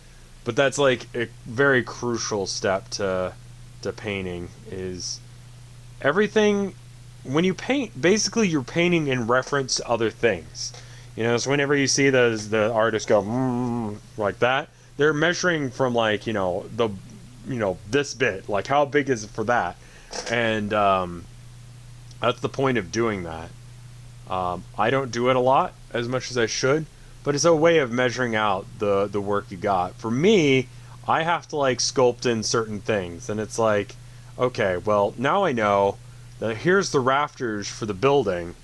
but that's like a very crucial step to painting, is everything, when you paint, basically you're painting in reference to other things. You know, so whenever you see the artists go, like that, they're measuring from like, this bit, like how big is it for that? And That's the point of doing that. I don't do it a lot, as much as I should, but it's a way of measuring out the work you got. For me, I have to like sculpt in certain things, and it's like, okay, well, now I know that here's the rafters for the building.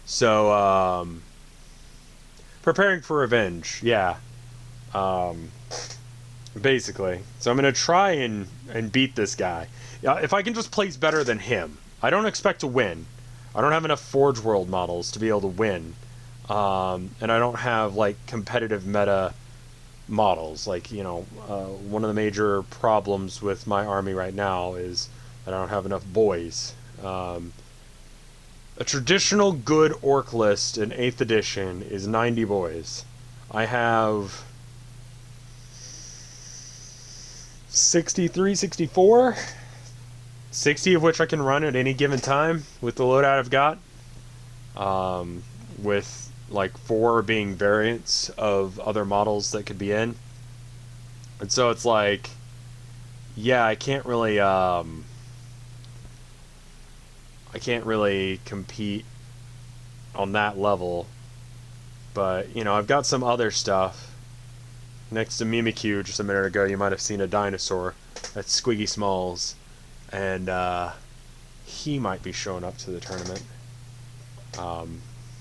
So, preparing for revenge, yeah. Basically. So I'm going to try and beat this guy. If I can just place better than him. I don't expect to win. I don't have enough Forge World models to be able to win. And I don't have, like, competitive meta models. Like, you know, one of the major problems with my army right now is that I don't have enough boys. A traditional good orc list in 8th edition is 90 boys. I have 63, 64, 60 of which I can run at any given time with the loadout I've got, with like 4 being variants of other models that could be in. And so it's like, yeah, I can't really compete on that level, but you know, I've got some other stuff. Next to Mimikyu just a minute ago, you might have seen a dinosaur. That's Squiggy Smalls, and he might be showing up to the tournament.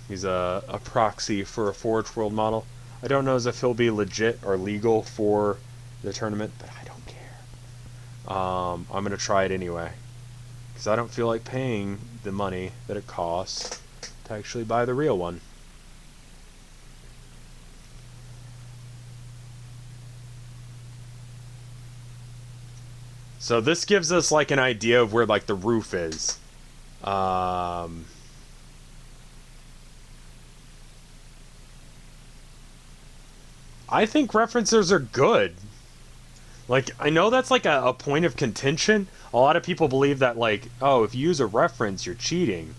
He's a proxy for a Forge World model. I don't know if he'll be legit or legal for the tournament, but I don't care. I'm going to try it anyway, because I don't feel like paying the money that it costs to actually buy the real one. So this gives us like an idea of where like the roof is. I think references are good. Like, I know that's like a point of contention. A lot of people believe that like, oh, if you use a reference, you're cheating.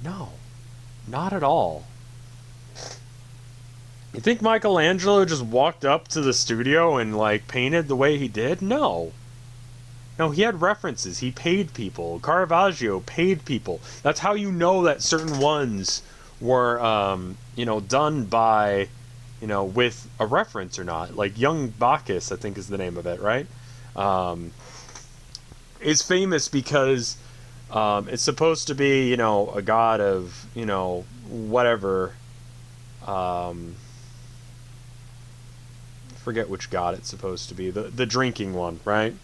No, not at all. You think Michelangelo just walked up to the studio and like painted the way he did? No. No, he had references. He paid people. Caravaggio paid people. That's how you know that certain ones were, you know, done by, you know, with a reference or not. Like Young Bacchus, I think is the name of it, right? Is famous because it's supposed to be, you know, a god of, you know, whatever. Forget which god it's supposed to be. The drinking one, right?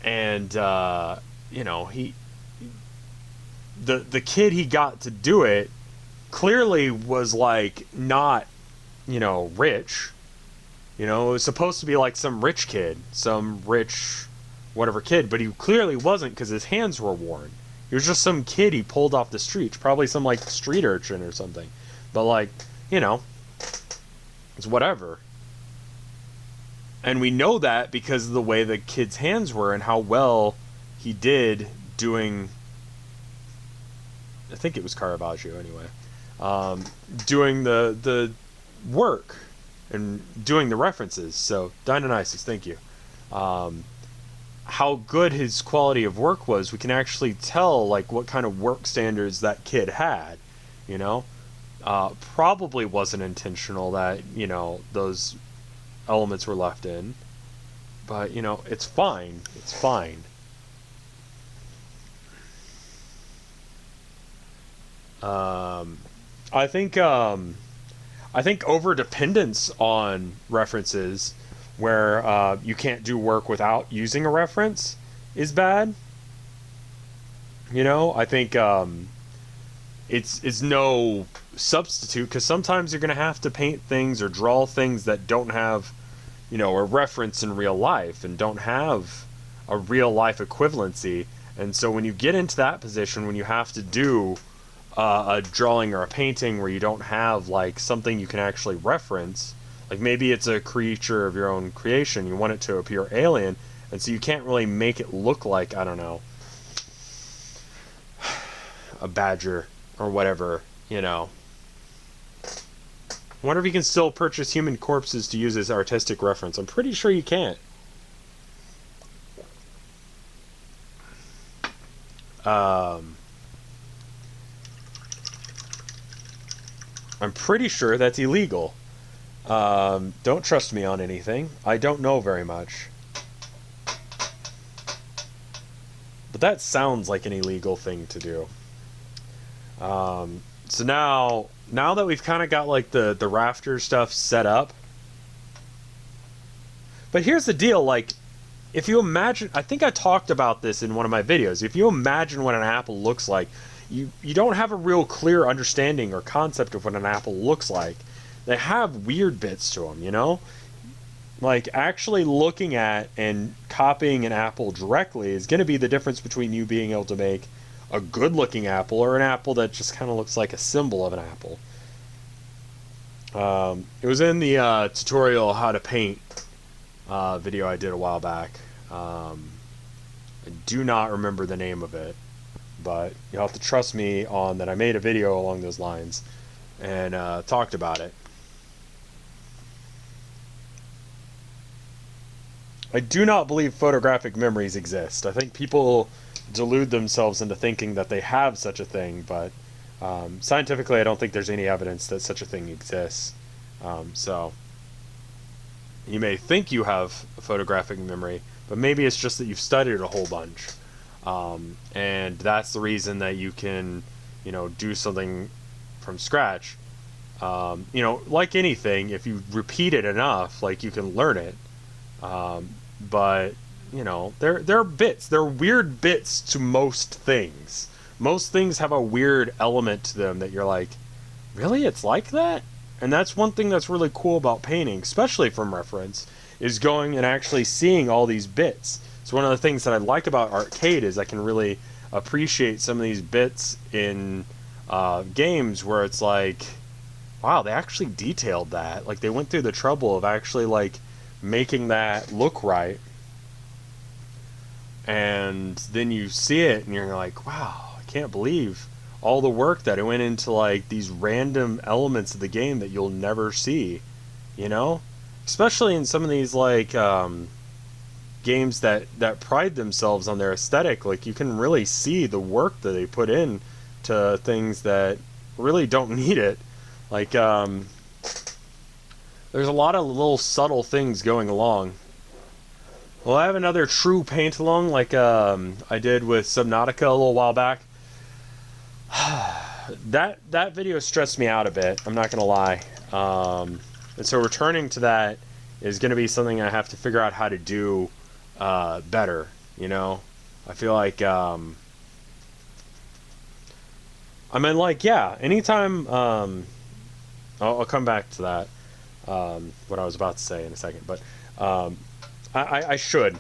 And you know, the kid he got to do it clearly was like not, you know, rich. You know, it was supposed to be like some rich kid, some rich whatever kid, but he clearly wasn't because his hands were worn. He was just some kid he pulled off the streets, probably some like street urchin or something. But like, you know, it's whatever. And we know that because of the way the kid's hands were and how well he did doing, I think it was Caravaggio anyway, doing the work and doing the references. So Dionysus, thank you. How good his quality of work was, we can actually tell like what kind of work standards that kid had, you know. Probably wasn't intentional that, you know, those elements were left in, but you know, it's fine. It's fine. I think over dependence on references, where you can't do work without using a reference, is bad. You know, I think it's no substitute, because sometimes you're going to have to paint things or draw things that don't have, you know, a reference in real life and don't have a real life equivalency. And so when you get into that position, when you have to do a drawing or a painting where you don't have like something you can actually reference, like maybe it's a creature of your own creation, you want it to appear alien, and so you can't really make it look like, I don't know, a badger or whatever, you know. I wonder if you can still purchase human corpses to use as artistic reference. I'm pretty sure you can't. I'm pretty sure that's illegal. Don't trust me on anything. I don't know very much. But that sounds like an illegal thing to do. So now that we've kind of got like the rafter stuff set up. But here's the deal, like, if you imagine, I think I talked about this in one of my videos. If you imagine what an apple looks like, you don't have a real clear understanding or concept of what an apple looks like. They have weird bits to them, you know? Like, actually looking at and copying an apple directly is going to be the difference between you being able to make a good-looking apple or an apple that just kind of looks like a symbol of an apple. It was in the tutorial how to paint video I did a while back. I do not remember the name of it, but you'll have to trust me on that I made a video along those lines and talked about it. I do not believe photographic memories exist. I think people delude themselves into thinking that they have such a thing, but scientifically I don't think there's any evidence that such a thing exists. So you may think you have a photographic memory, but maybe it's just that you've studied a whole bunch. And that's the reason that you can, do something from scratch. Like anything, if you repeat it enough, like, you can learn it. But there are bits. There are weird bits to most things. Most things have a weird element to them that you're like, really? It's like that? And that's one thing that's really cool about painting, especially from reference, is going and actually seeing all these bits. So one of the things that I like about Artcade is I can really appreciate some of these bits in games where it's like, wow, they actually detailed that. Like, they went through the trouble of actually, like, making that look right. And then you see it and you're like, wow, I can't believe all the work that it went into, like, these random elements of the game that you'll never see, especially in some of these, like, games that pride themselves on their aesthetic. Like, you can really see the work that they put in to things that really don't need it. Like, there's a lot of little subtle things going along. Well, I have another true paint along, like I did with Subnautica a little while back. That video stressed me out a bit, I'm not gonna lie. And so returning to that is gonna be something I have to figure out how to do better. I feel like anytime I'll come back to that, what I was about to say in a second, but I should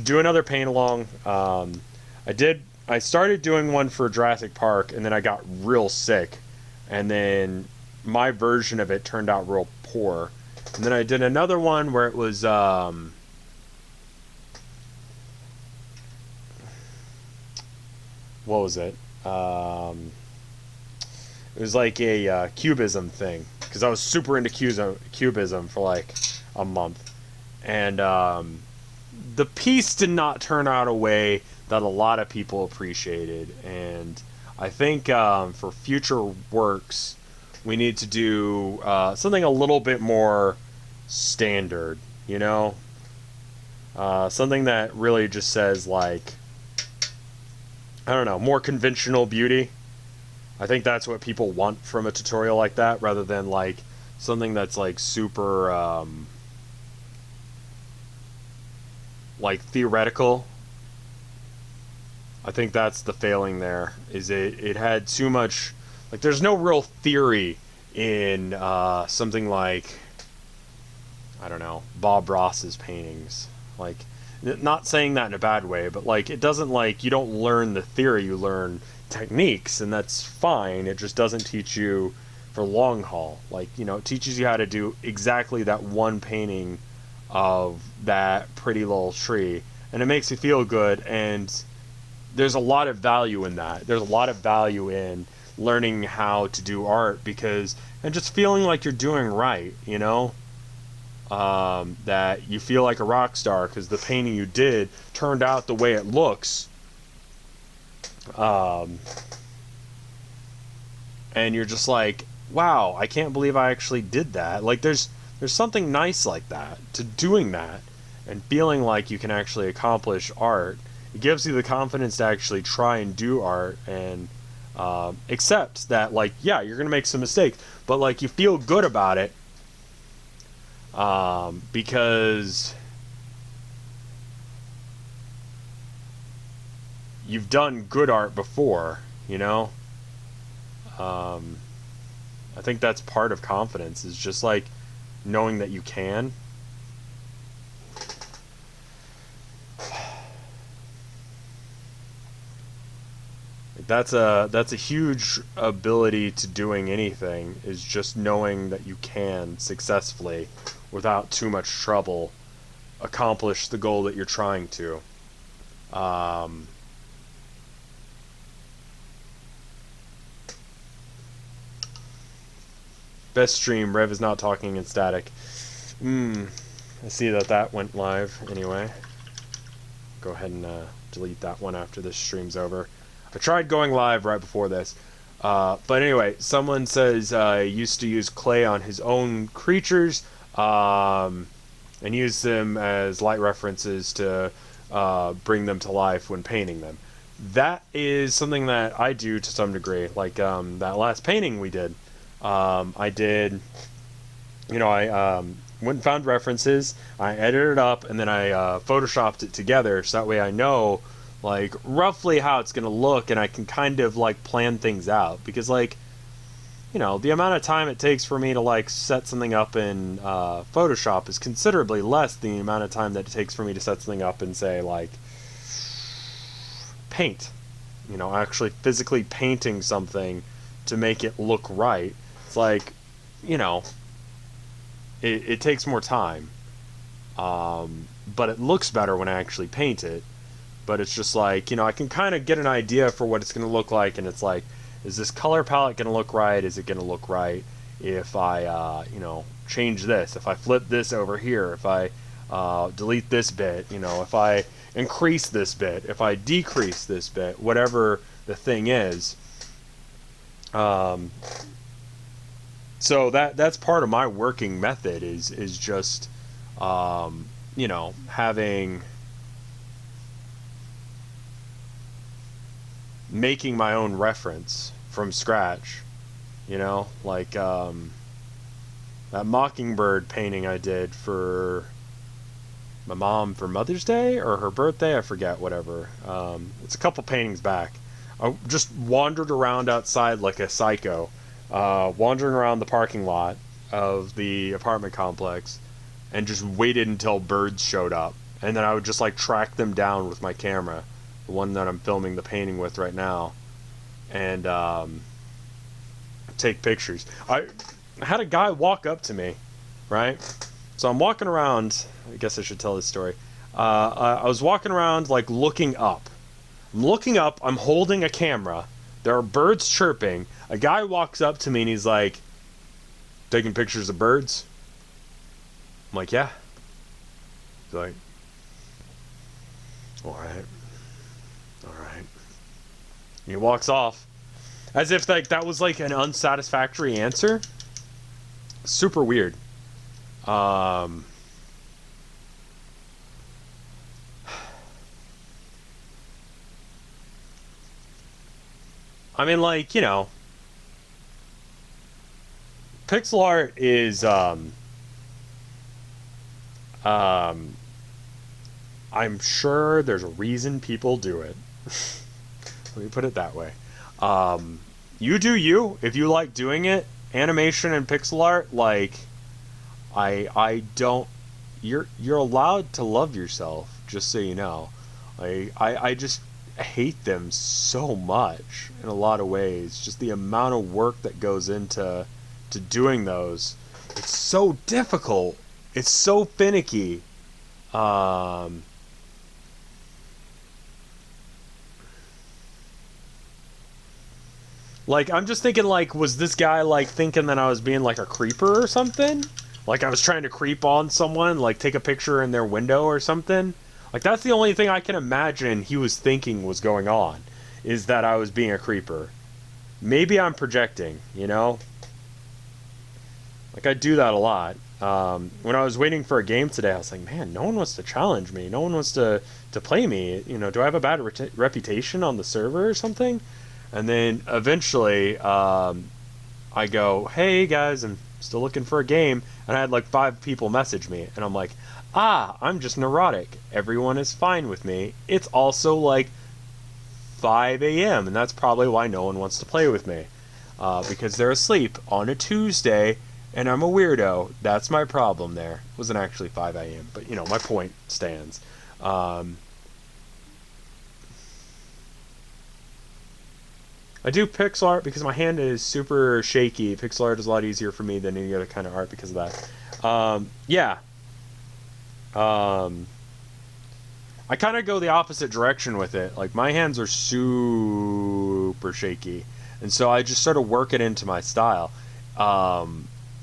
do another paint along. I started doing one for Jurassic Park, and then I got real sick, and then my version of it turned out real poor. And then I did another one where it was what was it? It was like a cubism thing, because I was super into cubism for like a month, and the piece did not turn out a way that a lot of people appreciated. And I think for future works we need to do something a little bit more standard, something that really just says, like, I don't know, more conventional beauty. I think that's what people want from a tutorial like that, rather than like something that's like super like theoretical. I think that's the failing there, is it had too much, like, there's no real theory in something like, I don't know, Bob Ross's paintings. Like, not saying that in a bad way, but like, it doesn't, like, you don't learn the theory, you learn techniques, and that's fine. It just doesn't teach you for long haul. Like, it teaches you how to do exactly that one painting of that pretty little tree, and it makes you feel good. And there's a lot of value in that. There's a lot of value in learning how to do art, because and just feeling like you're doing right, you know, that you feel like a rock star because the painting you did turned out the way it looks, and you're just like, wow, I can't believe I actually did that. Like there's something nice like that to doing that and feeling like you can actually accomplish art. It gives you the confidence to actually try and do art, and accept that, like, yeah, you're gonna make some mistakes, but like you feel good about it, because you've done good art before, you know. I think that's part of confidence, is just like knowing that you can. That's a huge ability to doing anything, is just knowing that you can successfully, without too much trouble, accomplish the goal that you're trying to. Best stream, Rev is not talking in static. I see that went live anyway. Go ahead and delete that one after this stream's over. I tried going live right before this. But anyway, someone says he used to use clay on his own creatures, and use them as light references to bring them to life when painting them. That is something that I do to some degree. Like that last painting we did. I did, you know, I went and found references, I edited it up, and then I photoshopped it together, so that way I know, like, roughly how it's going to look, and I can kind of, like, plan things out. Because, like, you know, the amount of time it takes for me to, like, set something up in Photoshop is considerably less than the amount of time that it takes for me to set something up in, say, like, Paint. You know, actually physically painting something to make it look right. It's like, you know, it takes more time, but it looks better when I actually paint it. But it's just like, you know, I can kind of get an idea for what it's going to look like, and it's like, is this color palette going to look right? Is it going to look right if I, you know, change this, if I flip this over here, if I delete this bit, you know, if I increase this bit, if I decrease this bit, whatever the thing is. So that's part of my working method, is just, you know, making my own reference from scratch, you know, like that mockingbird painting I did for my mom for Mother's Day or her birthday, I forget, whatever. It's a couple paintings back. I just wandered around outside like a psycho, wandering around the parking lot of the apartment complex, and just waited until birds showed up, and then I would just like track them down with my camera, the one that I'm filming the painting with right now, and take pictures. I had a guy walk up to me, right? So I'm walking around. I guess I should tell this story. I was walking around, like, looking up. I'm looking up. I'm holding a camera. There are birds chirping. A guy walks up to me and he's like, taking pictures of birds? I'm like, yeah. He's like, alright. Alright. He walks off. As if, like, that was, like, an unsatisfactory answer. Super weird. I mean, like, you know, pixel art is, I'm sure there's a reason people do it. Let me put it that way. You do you. If you like doing it, animation and pixel art, like, I don't, you're allowed to love yourself, just so you know. I just hate them so much in a lot of ways. Just the amount of work that goes into doing those. It's so difficult. It's so finicky. Like, I'm just thinking, like, was this guy, like, thinking that I was being, like, a creeper or something? Like, I was trying to creep on someone, like, take a picture in their window or something? Like, that's the only thing I can imagine he was thinking was going on, is that I was being a creeper. Maybe I'm projecting, you know? Like, I do that a lot. When I was waiting for a game today, I was like, man, no one wants to challenge me. No one wants to play me. You know, do I have a bad reputation on the server or something? And then eventually, I go, hey guys, I'm still looking for a game. And I had like 5 people message me. And I'm like, I'm just neurotic. Everyone is fine with me. It's also like 5 a.m. And that's probably why no one wants to play with me. Because they're asleep on a Tuesday and I'm a weirdo. That's my problem there. It wasn't actually 5 a.m. But, you know, my point stands. I do pixel art because my hand is super shaky. Pixel art is a lot easier for me than any other kind of art because of that. Yeah. I kind of go the opposite direction with it. Like, my hands are super shaky. And so I just sort of work it into my style.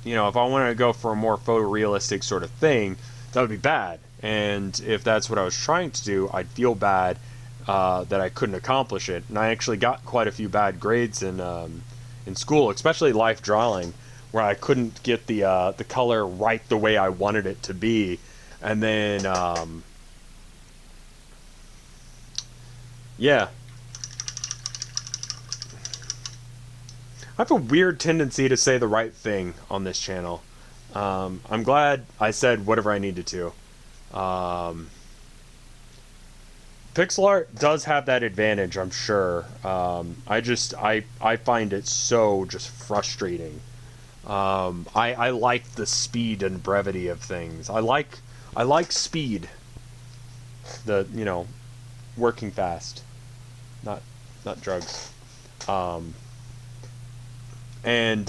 You know, if I want to go for a more photorealistic sort of thing, that would be bad. And if that's what I was trying to do, I'd feel bad that I couldn't accomplish it. And I actually got quite a few bad grades in school, especially life drawing, where I couldn't get the color right the way I wanted it to be. And then, yeah. I have a weird tendency to say the right thing on this channel. I'm glad I said whatever I needed to. Pixel art does have that advantage, I'm sure. I find it so just frustrating. I like the speed and brevity of things. I like speed. The, you know, working fast, not drugs. And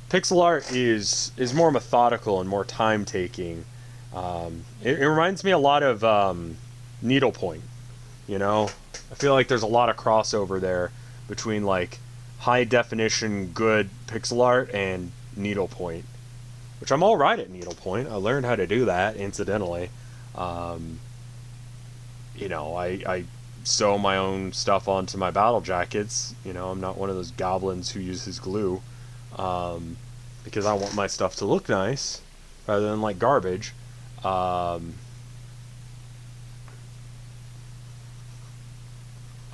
pixel art is more methodical and more time taking. It reminds me a lot of needlepoint. You know, I feel like there's a lot of crossover there between like high definition good pixel art and needlepoint, which I'm all right at needlepoint. I learned how to do that incidentally. You know, I sew my own stuff onto my battle jackets. You know, I'm not one of those goblins who uses glue, because I want my stuff to look nice rather than like garbage.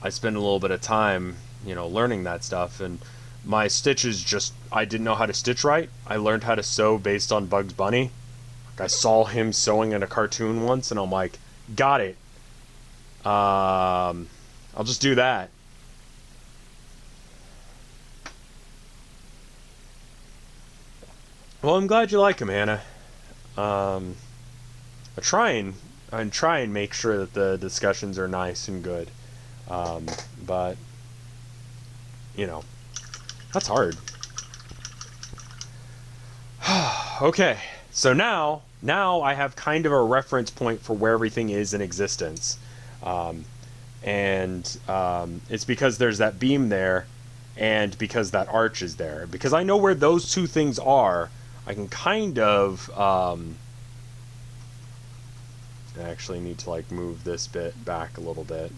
I spend a little bit of time, you know, learning that stuff, and my stitches just, I didn't know how to stitch right. I learned how to sew based on Bugs Bunny. Like, I saw him sewing in a cartoon once, and I'm like, got it. I'll just do that. Well, I'm glad you like him, Hannah. I try and make sure that the discussions are nice and good. But you know, that's hard. Okay, so now I have kind of a reference point for where everything is in existence. It's because there's that beam there, and because that arch is there. Because I know where those two things are, I can kind of, I actually need to like move this bit back a little bit.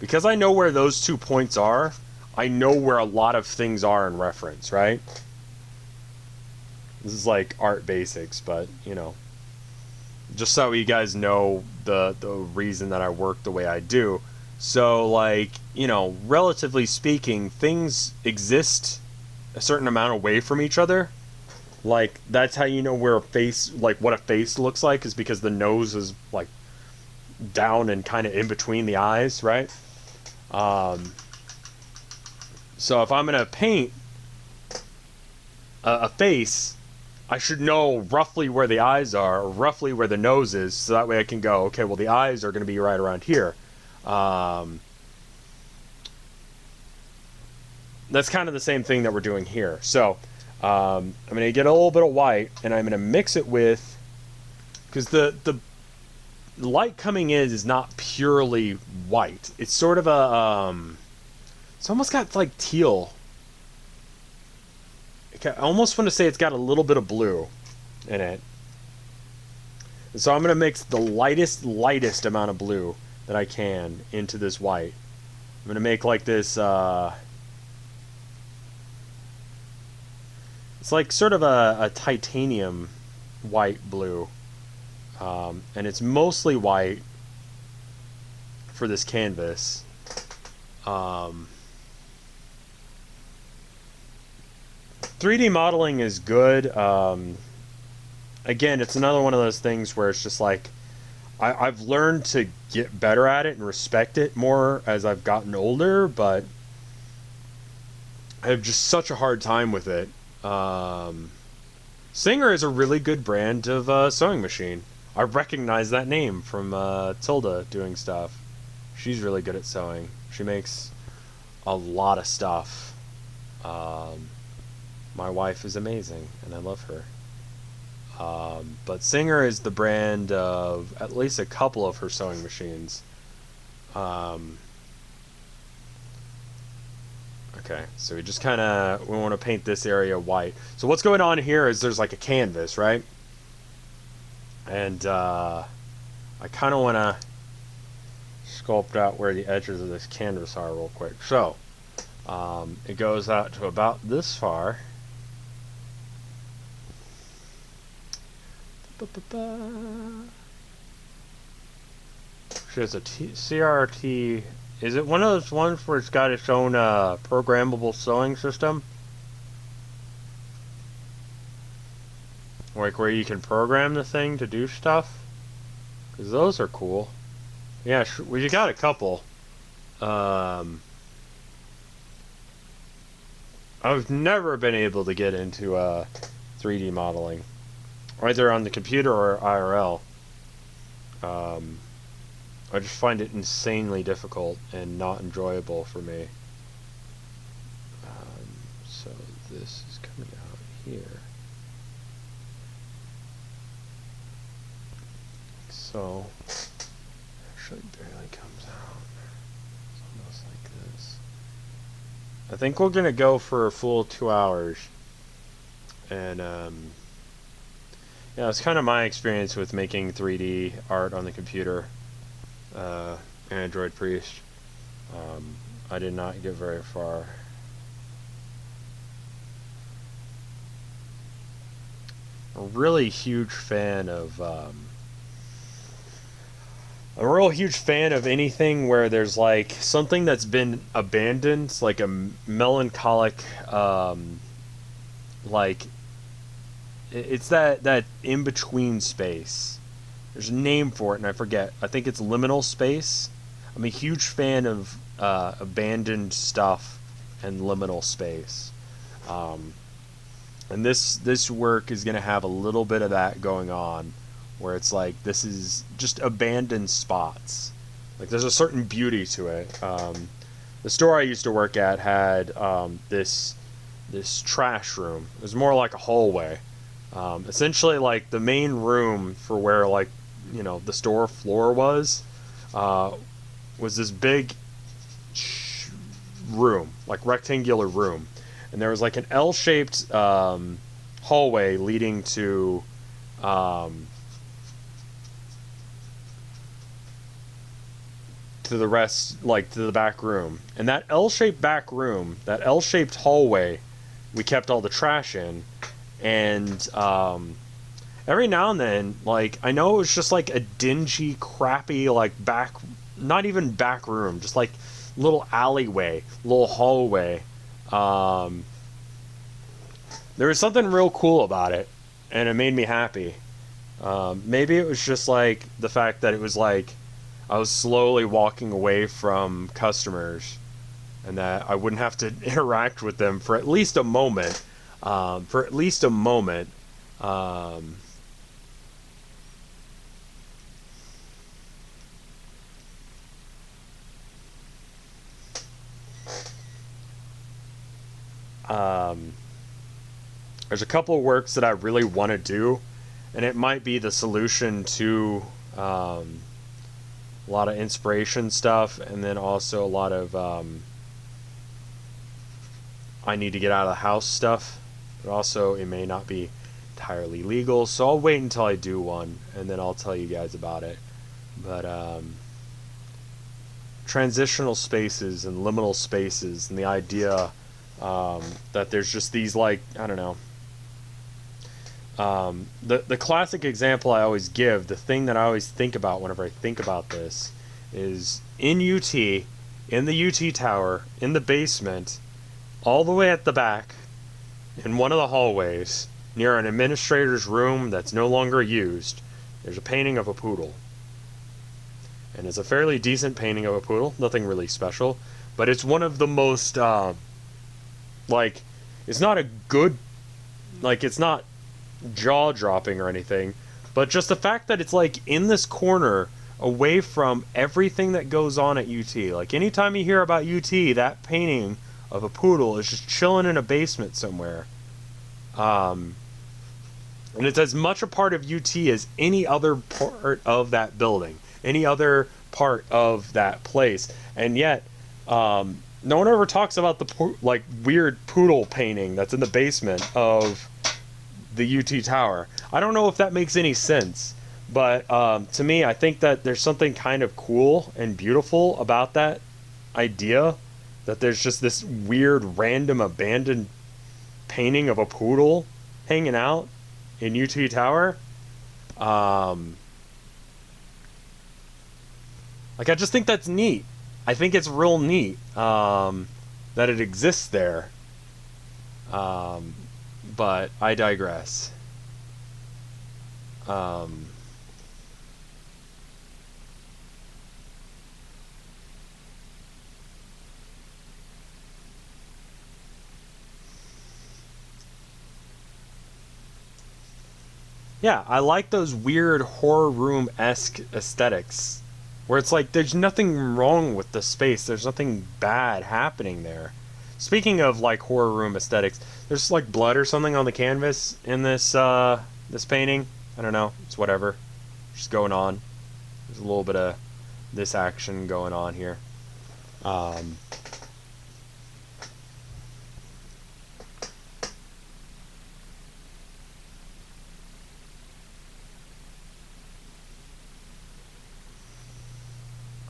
Because I know where those 2 points are, I know where a lot of things are in reference, right? This is like art basics, but, you know, just so you guys know the reason that I work the way I do. So, like, you know, relatively speaking, things exist a certain amount away from each other. Like, that's how you know where a face, like, what a face looks like, is because the nose is, like, down and kind of in between the eyes, right? So if I'm going to paint a face, I should know roughly where the eyes are, or roughly where the nose is, so that way I can go, okay, well, the eyes are going to be right around here. That's kind of the same thing that we're doing here. So I'm going to get a little bit of white, and I'm going to mix it with, because the light coming in is not purely white. It's sort of a It's almost got like teal. I almost want to say it's got a little bit of blue in it. And so I'm going to mix the lightest amount of blue that I can into this white. I'm going to make like this, it's like sort of a titanium white blue. And it's mostly white for this canvas. 3D modeling is good. Again, it's another one of those things where it's just like I've learned to get better at it and respect it more as I've gotten older, but I have just such a hard time with it. Singer is a really good brand of sewing machine. I recognize that name from Tilda doing stuff. She's really good at sewing. She makes a lot of stuff. My wife is amazing, and I love her. But Singer is the brand of at least a couple of her sewing machines. Okay, so we just kind of, we want to paint this area white. So what's going on here is there's like a canvas, right? And I kind of want to sculpt out where the edges of this canvas are real quick. So it goes out to about this far. There's a CRT. Is it one of those ones where it's got its own programmable sewing system? Like where you can program the thing to do stuff? Because those are cool. Yeah, well, you got a couple. I've never been able to get into 3D modeling, either on the computer or IRL. I just find it insanely difficult and not enjoyable for me. So this is coming out here. So actually barely comes out. It's almost like this. I think we're gonna go for a full 2 hours. And yeah, it's kind of my experience with making 3D art on the computer. Android Priest. I did not get very far. A really huge fan of I'm a real huge fan of anything where there's like something that's been abandoned, like a melancholic like it's that in between space. There's a name for it, and I forget. I think it's liminal space. I'm a huge fan of abandoned stuff and liminal space. And this work is going to have a little bit of that going on, where it's like this is just abandoned spots. Like there's a certain beauty to it. The store I used to work at had this trash room. It was more like a hallway. Essentially, like the main room for where like the store floor was this big room, like rectangular room, and there was like an L-shaped hallway leading to the rest, like to the back room. And that L-shaped back room, that L-shaped hallway, we kept all the trash in. And every now and then, like, I know it was just like a dingy, crappy, like not even back room, just like little alleyway, little hallway. There was something real cool about it, and it made me happy. Maybe it was just like the fact that it was like I was slowly walking away from customers, and that I wouldn't have to interact with them for at least a moment. There's a couple of works that I really want to do, and it might be the solution to a lot of inspiration stuff, and then also a lot of I need to get out of the house stuff, but also it may not be entirely legal, so I'll wait until I do one, and then I'll tell you guys about it. But transitional spaces and liminal spaces, and the idea that there's just these, like, I don't know. The classic example I always give, the thing that I always think about whenever I think about this, is in UT, in the UT tower, in the basement, all the way at the back, in one of the hallways, near an administrator's room that's no longer used, there's a painting of a poodle. And it's a fairly decent painting of a poodle, nothing really special, but it's one of the most, like, it's not a good, like, it's not jaw-dropping or anything, but just the fact that it's, like, in this corner, away from everything that goes on at UT. Like, anytime you hear about UT, that painting of a poodle is just chilling in a basement somewhere. And it's as much a part of UT as any other part of that building, any other part of that place. And yet, no one ever talks about the like weird poodle painting that's in the basement of the UT tower. I don't know if that makes any sense, but to me, I think that there's something kind of cool and beautiful about that idea, that there's just this weird, random, abandoned painting of a poodle hanging out in UT Tower. Like, I just think that's neat. I think it's real neat that it exists there. But I digress. Yeah, I like those weird horror room-esque aesthetics, where it's like there's nothing wrong with the space, there's nothing bad happening there. Speaking of like horror room aesthetics, there's like blood or something on the canvas in this this painting. I don't know, it's whatever. Just going on. There's a little bit of this action going on here.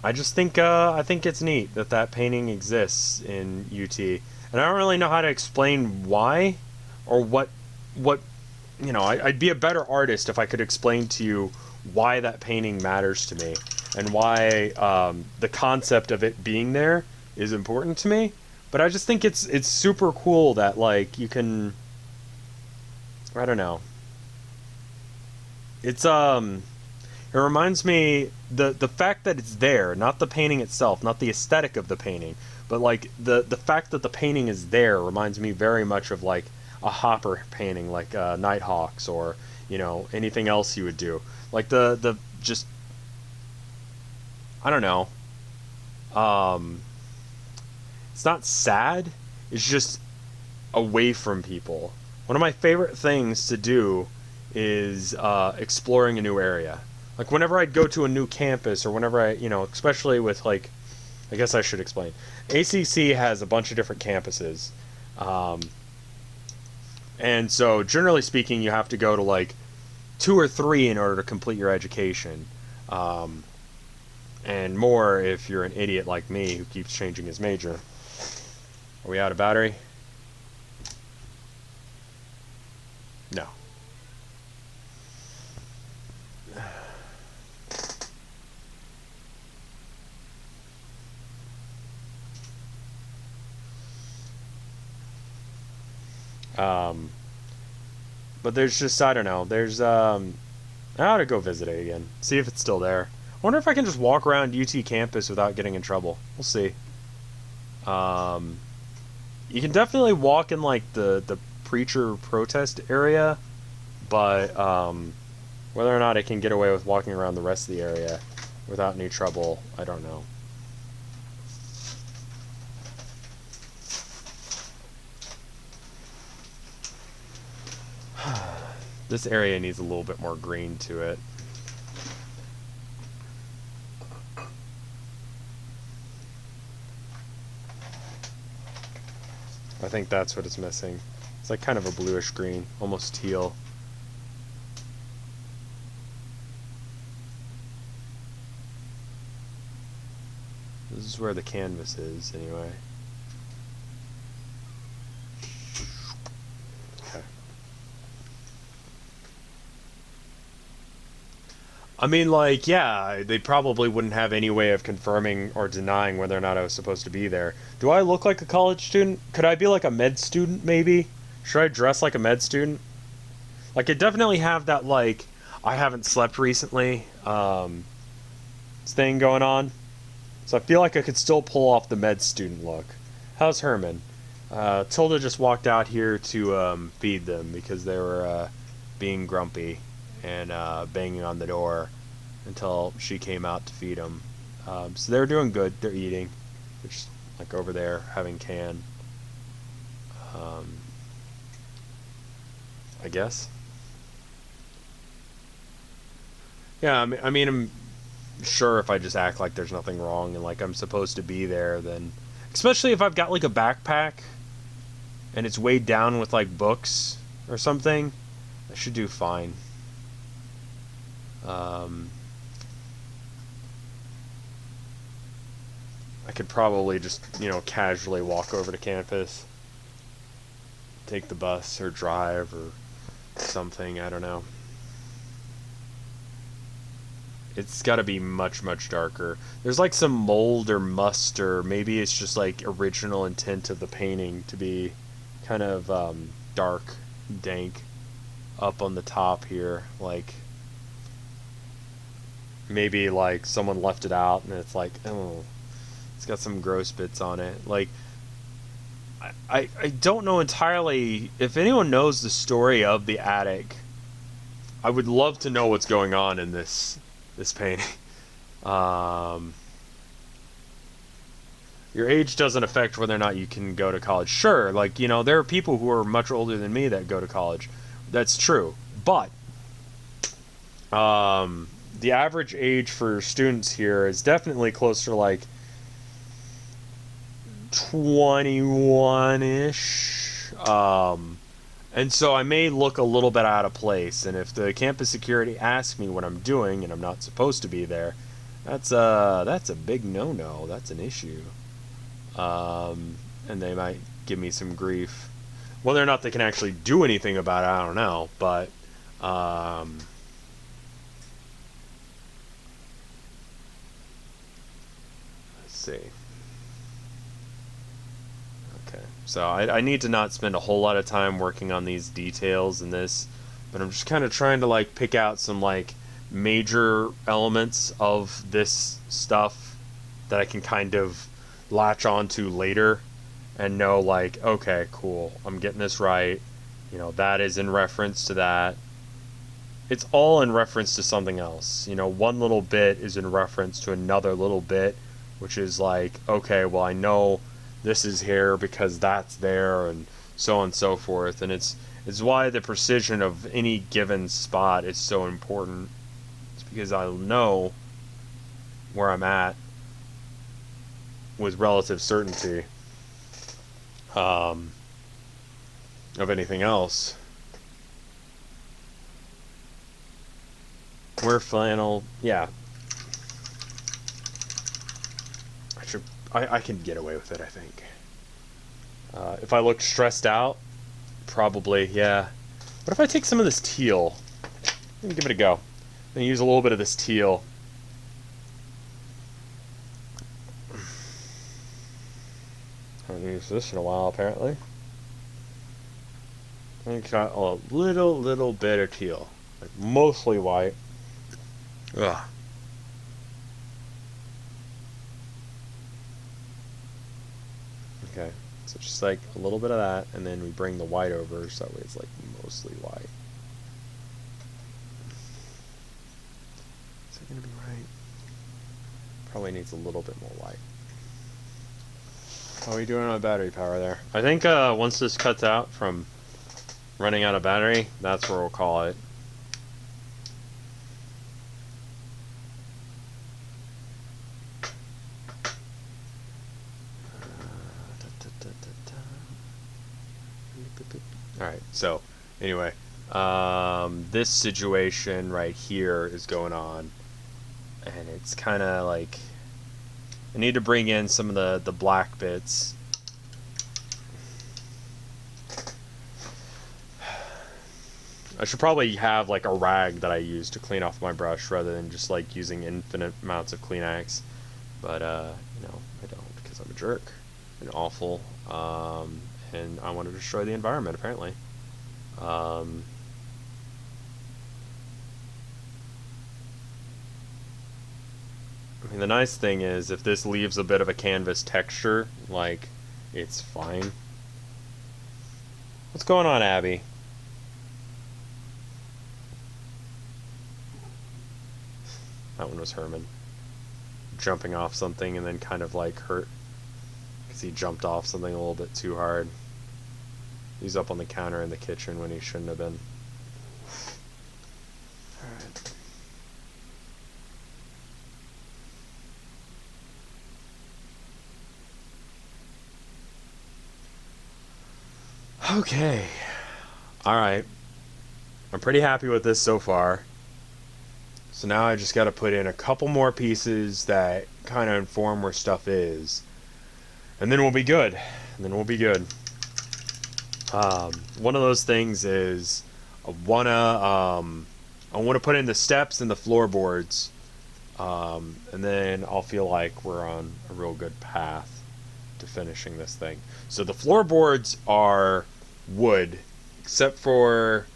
I think it's neat that that painting exists in UT, and I don't really know how to explain why, or what, you know. I'd be a better artist if I could explain to you why that painting matters to me, and why the concept of it being there is important to me. But I just think it's super cool that, like, you can, I don't know. It's it reminds me, the fact that it's there, not the painting itself, not the aesthetic of the painting, but like the fact that the painting is there reminds me very much of like a Hopper painting, like Nighthawks, or, you know, anything else you would do. Like the just, I don't know. It's not sad. It's just away from people. One of my favorite things to do is exploring a new area. Like, whenever I'd go to a new campus, or whenever I, you know, especially with, like, I guess I should explain. ACC has a bunch of different campuses. And so, generally speaking, you have to go to, like, 2 or 3 in order to complete your education. And more if you're an idiot like me who keeps changing his major. Are we out of battery? No. But there's just, I don't know, there's, I ought to go visit it again, see if it's still there. I wonder if I can just walk around UT campus without getting in trouble. We'll see. You can definitely walk in, like, the preacher protest area, but, whether or not I can get away with walking around the rest of the area without any trouble, I don't know. This area needs a little bit more green to it. I think that's what it's missing. It's like kind of a bluish green, almost teal. This is where the canvas is, anyway. Okay. I mean, like, yeah, they probably wouldn't have any way of confirming or denying whether or not I was supposed to be there. Do I look like a college student? Could I be like a med student, maybe? Should I dress like a med student? Like, I definitely have that, like, I haven't slept recently, thing going on. So I feel like I could still pull off the med student look. How's Herman? Tilda just walked out here to feed them because they were being grumpy and banging on the door until she came out to feed them. So they're doing good. They're eating. They're just like over there having can. I guess. Yeah, I mean, I'm sure if I just act like there's nothing wrong and like I'm supposed to be there, then especially if I've got like a backpack and it's weighed down with like books or something, I should do fine. I could probably just, casually walk over to campus, take the bus or drive or something, I don't know. It's got to be much, much darker. There's like some mold or must, or maybe it's just like original intent of the painting to be kind of dark, dank up on the top here. Like maybe like someone left it out and it's like, oh, it's got some gross bits on it. Like I don't know entirely. If anyone knows the story of the attic, I would love to know what's going on in this painting. Your age doesn't affect whether or not you can go to college. Sure, like, there are people who are much older than me that go to college. That's true. But the average age for students here is definitely closer to like 21-ish. And so I may look a little bit out of place, and if the campus security asks me what I'm doing and I'm not supposed to be there, that's a big no-no. That's an issue. And they might give me some grief. Whether or not they can actually do anything about it, I don't know, but let's see. Okay, so I need to not spend a whole lot of time working on these details in this, but I'm just kind of trying to like pick out some like major elements of this stuff that I can kind of latch onto later and know like, okay, cool, I'm getting this right. That is in reference to that. It's all in reference to something else. One little bit is in reference to another little bit, which is like, okay, well, I know this is here because that's there, and so on and so forth. And it's why the precision of any given spot is so important. It's because I know where I'm at with relative certainty of anything else. Wear flannel, yeah. I can get away with it, I think. If I look stressed out, probably, yeah. What if I take some of this teal? Let me give it a go. I'm going to use a little bit of this teal. I haven't used this in a while, apparently. I got a little bit of teal. Like mostly white. Ugh. Okay, so just like a little bit of that, and then we bring the white over, so that way it's like mostly white. Is that gonna be right? Probably needs a little bit more white. How are we doing on battery power there? I think once this cuts out from running out of battery, that's where we'll call it. Alright, so, anyway. This situation right here is going on. And it's kind of like... I need to bring in some of the black bits. I should probably have like a rag that I use to clean off my brush rather than just like using infinite amounts of Kleenex. But, you know, I don't because I'm a jerk and awful. And I want to destroy the environment, apparently. I mean, the nice thing is, if this leaves a bit of a canvas texture, like, it's fine. What's going on, Abby? That one was Herman. Jumping off something and then kind of, like, hurt. Because he jumped off something a little bit too hard. He's up on the counter in the kitchen when he shouldn't have been. Alright. Okay. Alright. I'm pretty happy with this so far. So now I just gotta put in a couple more pieces that kind of inform where stuff is. And then we'll be good. And then we'll be good. One of those things is I wanna put in the steps and the floorboards. And then I'll feel like we're on a real good path to finishing this thing. So the floorboards are wood, except for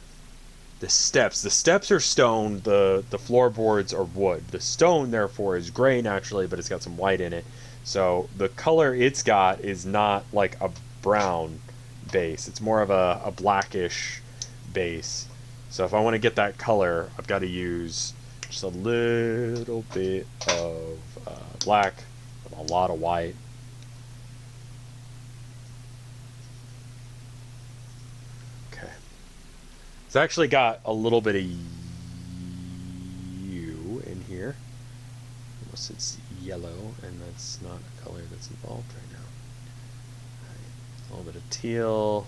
the steps. The steps are stone, the floorboards are wood. The stone, therefore, is gray naturally, but it's got some white in it. So the color it's got is not like a brown base. It's more of a blackish base. So if I want to get that color, I've got to use just a little bit of black with a lot of white. It's actually got a little bit of U in here. Unless it's yellow, and that's not a color that's involved right now. Right. A little bit of teal.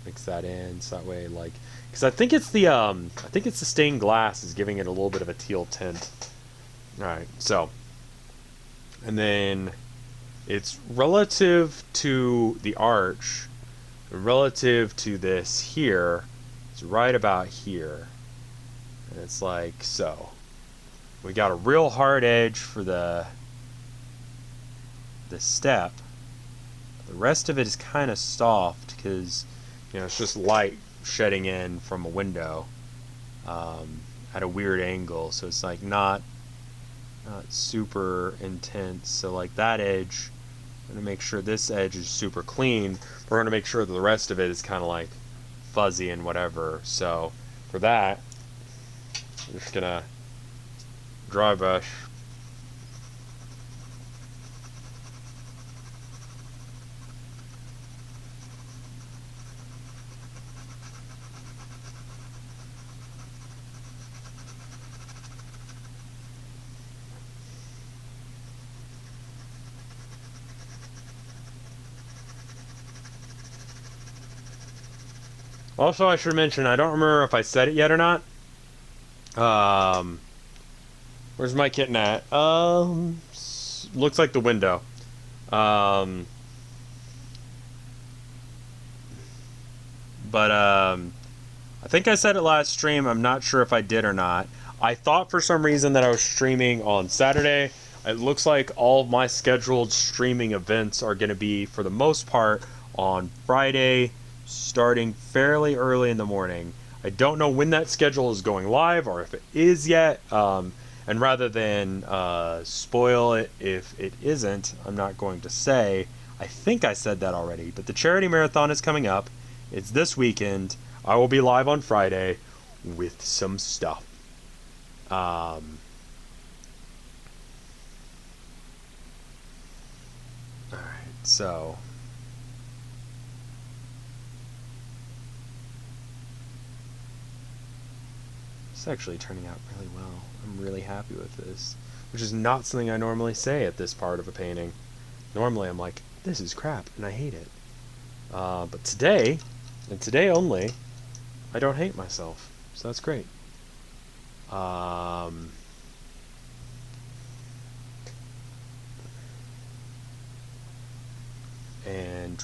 Mix that in, so that way, like, because I think it's the stained glass is giving it a little bit of a teal tint. All right, so, and then it's relative to the arch, relative to this here. Right about here, and it's like so. We got a real hard edge for the step. The rest of it is kind of soft because, you know, it's just light shedding in from a window at a weird angle, so it's like not super intense. So like that edge, I'm gonna make sure this edge is super clean. We're gonna make sure that the rest of it is kind of like fuzzy and whatever. So for that, I'm just gonna dry brush. Also, I should mention, I don't remember if I said it yet or not. Where's my kitten at? Looks like the window. I think I said it last stream. I'm not sure if I did or not. I thought for some reason that I was streaming on Saturday. It looks like all of my scheduled streaming events are going to be, for the most part, on Friday, starting fairly early in the morning. I don't know when that schedule is going live or if it is yet. And rather than spoil it if it isn't, I'm not going to say. I think I said that already, but the charity marathon is coming up. It's this weekend. I will be live on Friday with some stuff. Alright, so it's actually turning out really well. I'm really happy with this, which is not something I normally say at this part of a painting. Normally I'm like, this is crap and I hate it. But today And today only, I don't hate myself. So that's great. And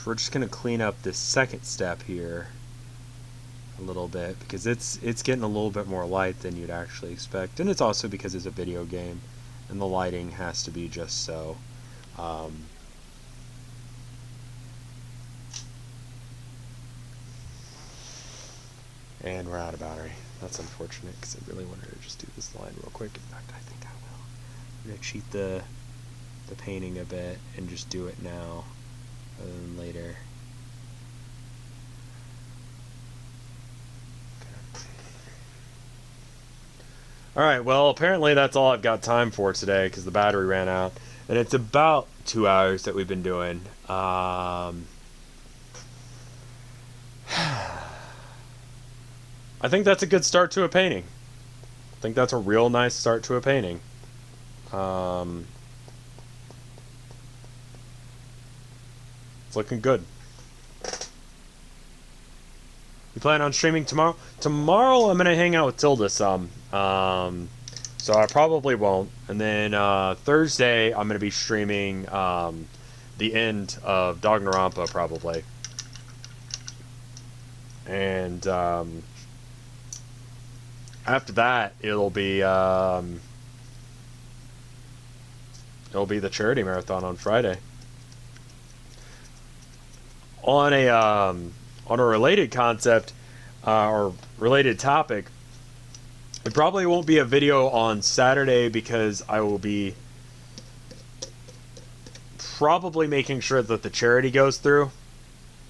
we're just going to clean up this second step here a little bit, because it's getting a little bit more light than you'd actually expect. And it's also because it's a video game, and the lighting has to be just so. And we're out of battery. That's unfortunate, because I really wanted to just do this line real quick. In fact, I think I will. I'm going to cheat the painting a bit and just do it now rather than later. Alright, well, apparently that's all I've got time for today, because the battery ran out. And it's about 2 hours that we've been doing. I think that's a good start to a painting. I think that's a real nice start to a painting. It's looking good. You plan on streaming tomorrow? Tomorrow I'm going to hang out with Tilda some. So I probably won't. And then Thursday I'm going to be streaming the end of Dognarampa probably. And after that it'll be the charity marathon on Friday. On a related concept or related topic, it probably won't be a video on Saturday, because I will be probably making sure that the charity goes through.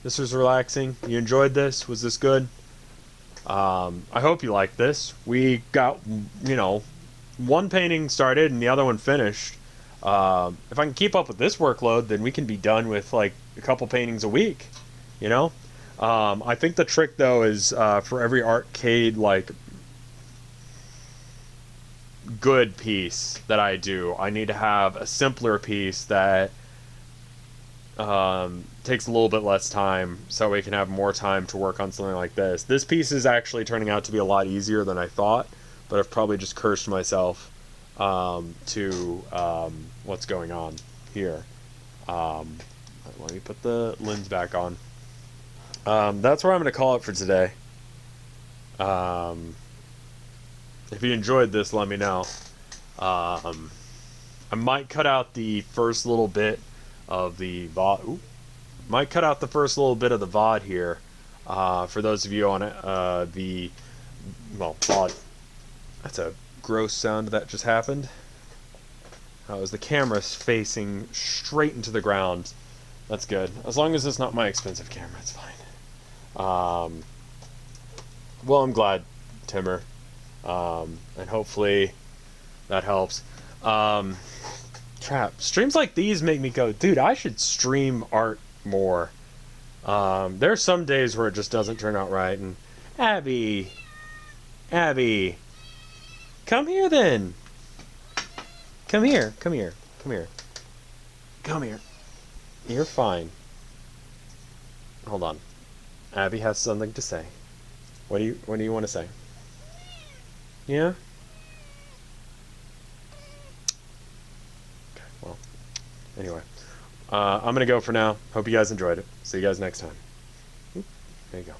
This was relaxing. You enjoyed this? Was this good? I hope you liked this. We got, one painting started and the other one finished. If I can keep up with this workload, then we can be done with like a couple paintings a week, I think the trick though is for every Artcade like good piece that I do, I need to have a simpler piece that takes a little bit less time, so we can have more time to work on something like this. This piece is actually turning out to be a lot easier than I thought, but I've probably just cursed myself to what's going on here. Let me put the lens back on. That's where I'm going to call it for today. If you enjoyed this, let me know. I might cut out the first little bit of the VOD. Ooh. Might cut out the first little bit of the VOD here. For those of you on VOD. That's a gross sound that just happened. That was the camera facing straight into the ground. That's good. As long as it's not my expensive camera, it's fine. Well, I'm glad, Timmer. And hopefully that helps. Crap. Streams like these make me go, dude, I should stream art more. There's some days where it just doesn't turn out right. And Abby, come here then. Come here. You're fine. Hold on. Abby has something to say. What do you want to say? Yeah? Okay, well. Anyway. I'm going to go for now. Hope you guys enjoyed it. See you guys next time. There you go.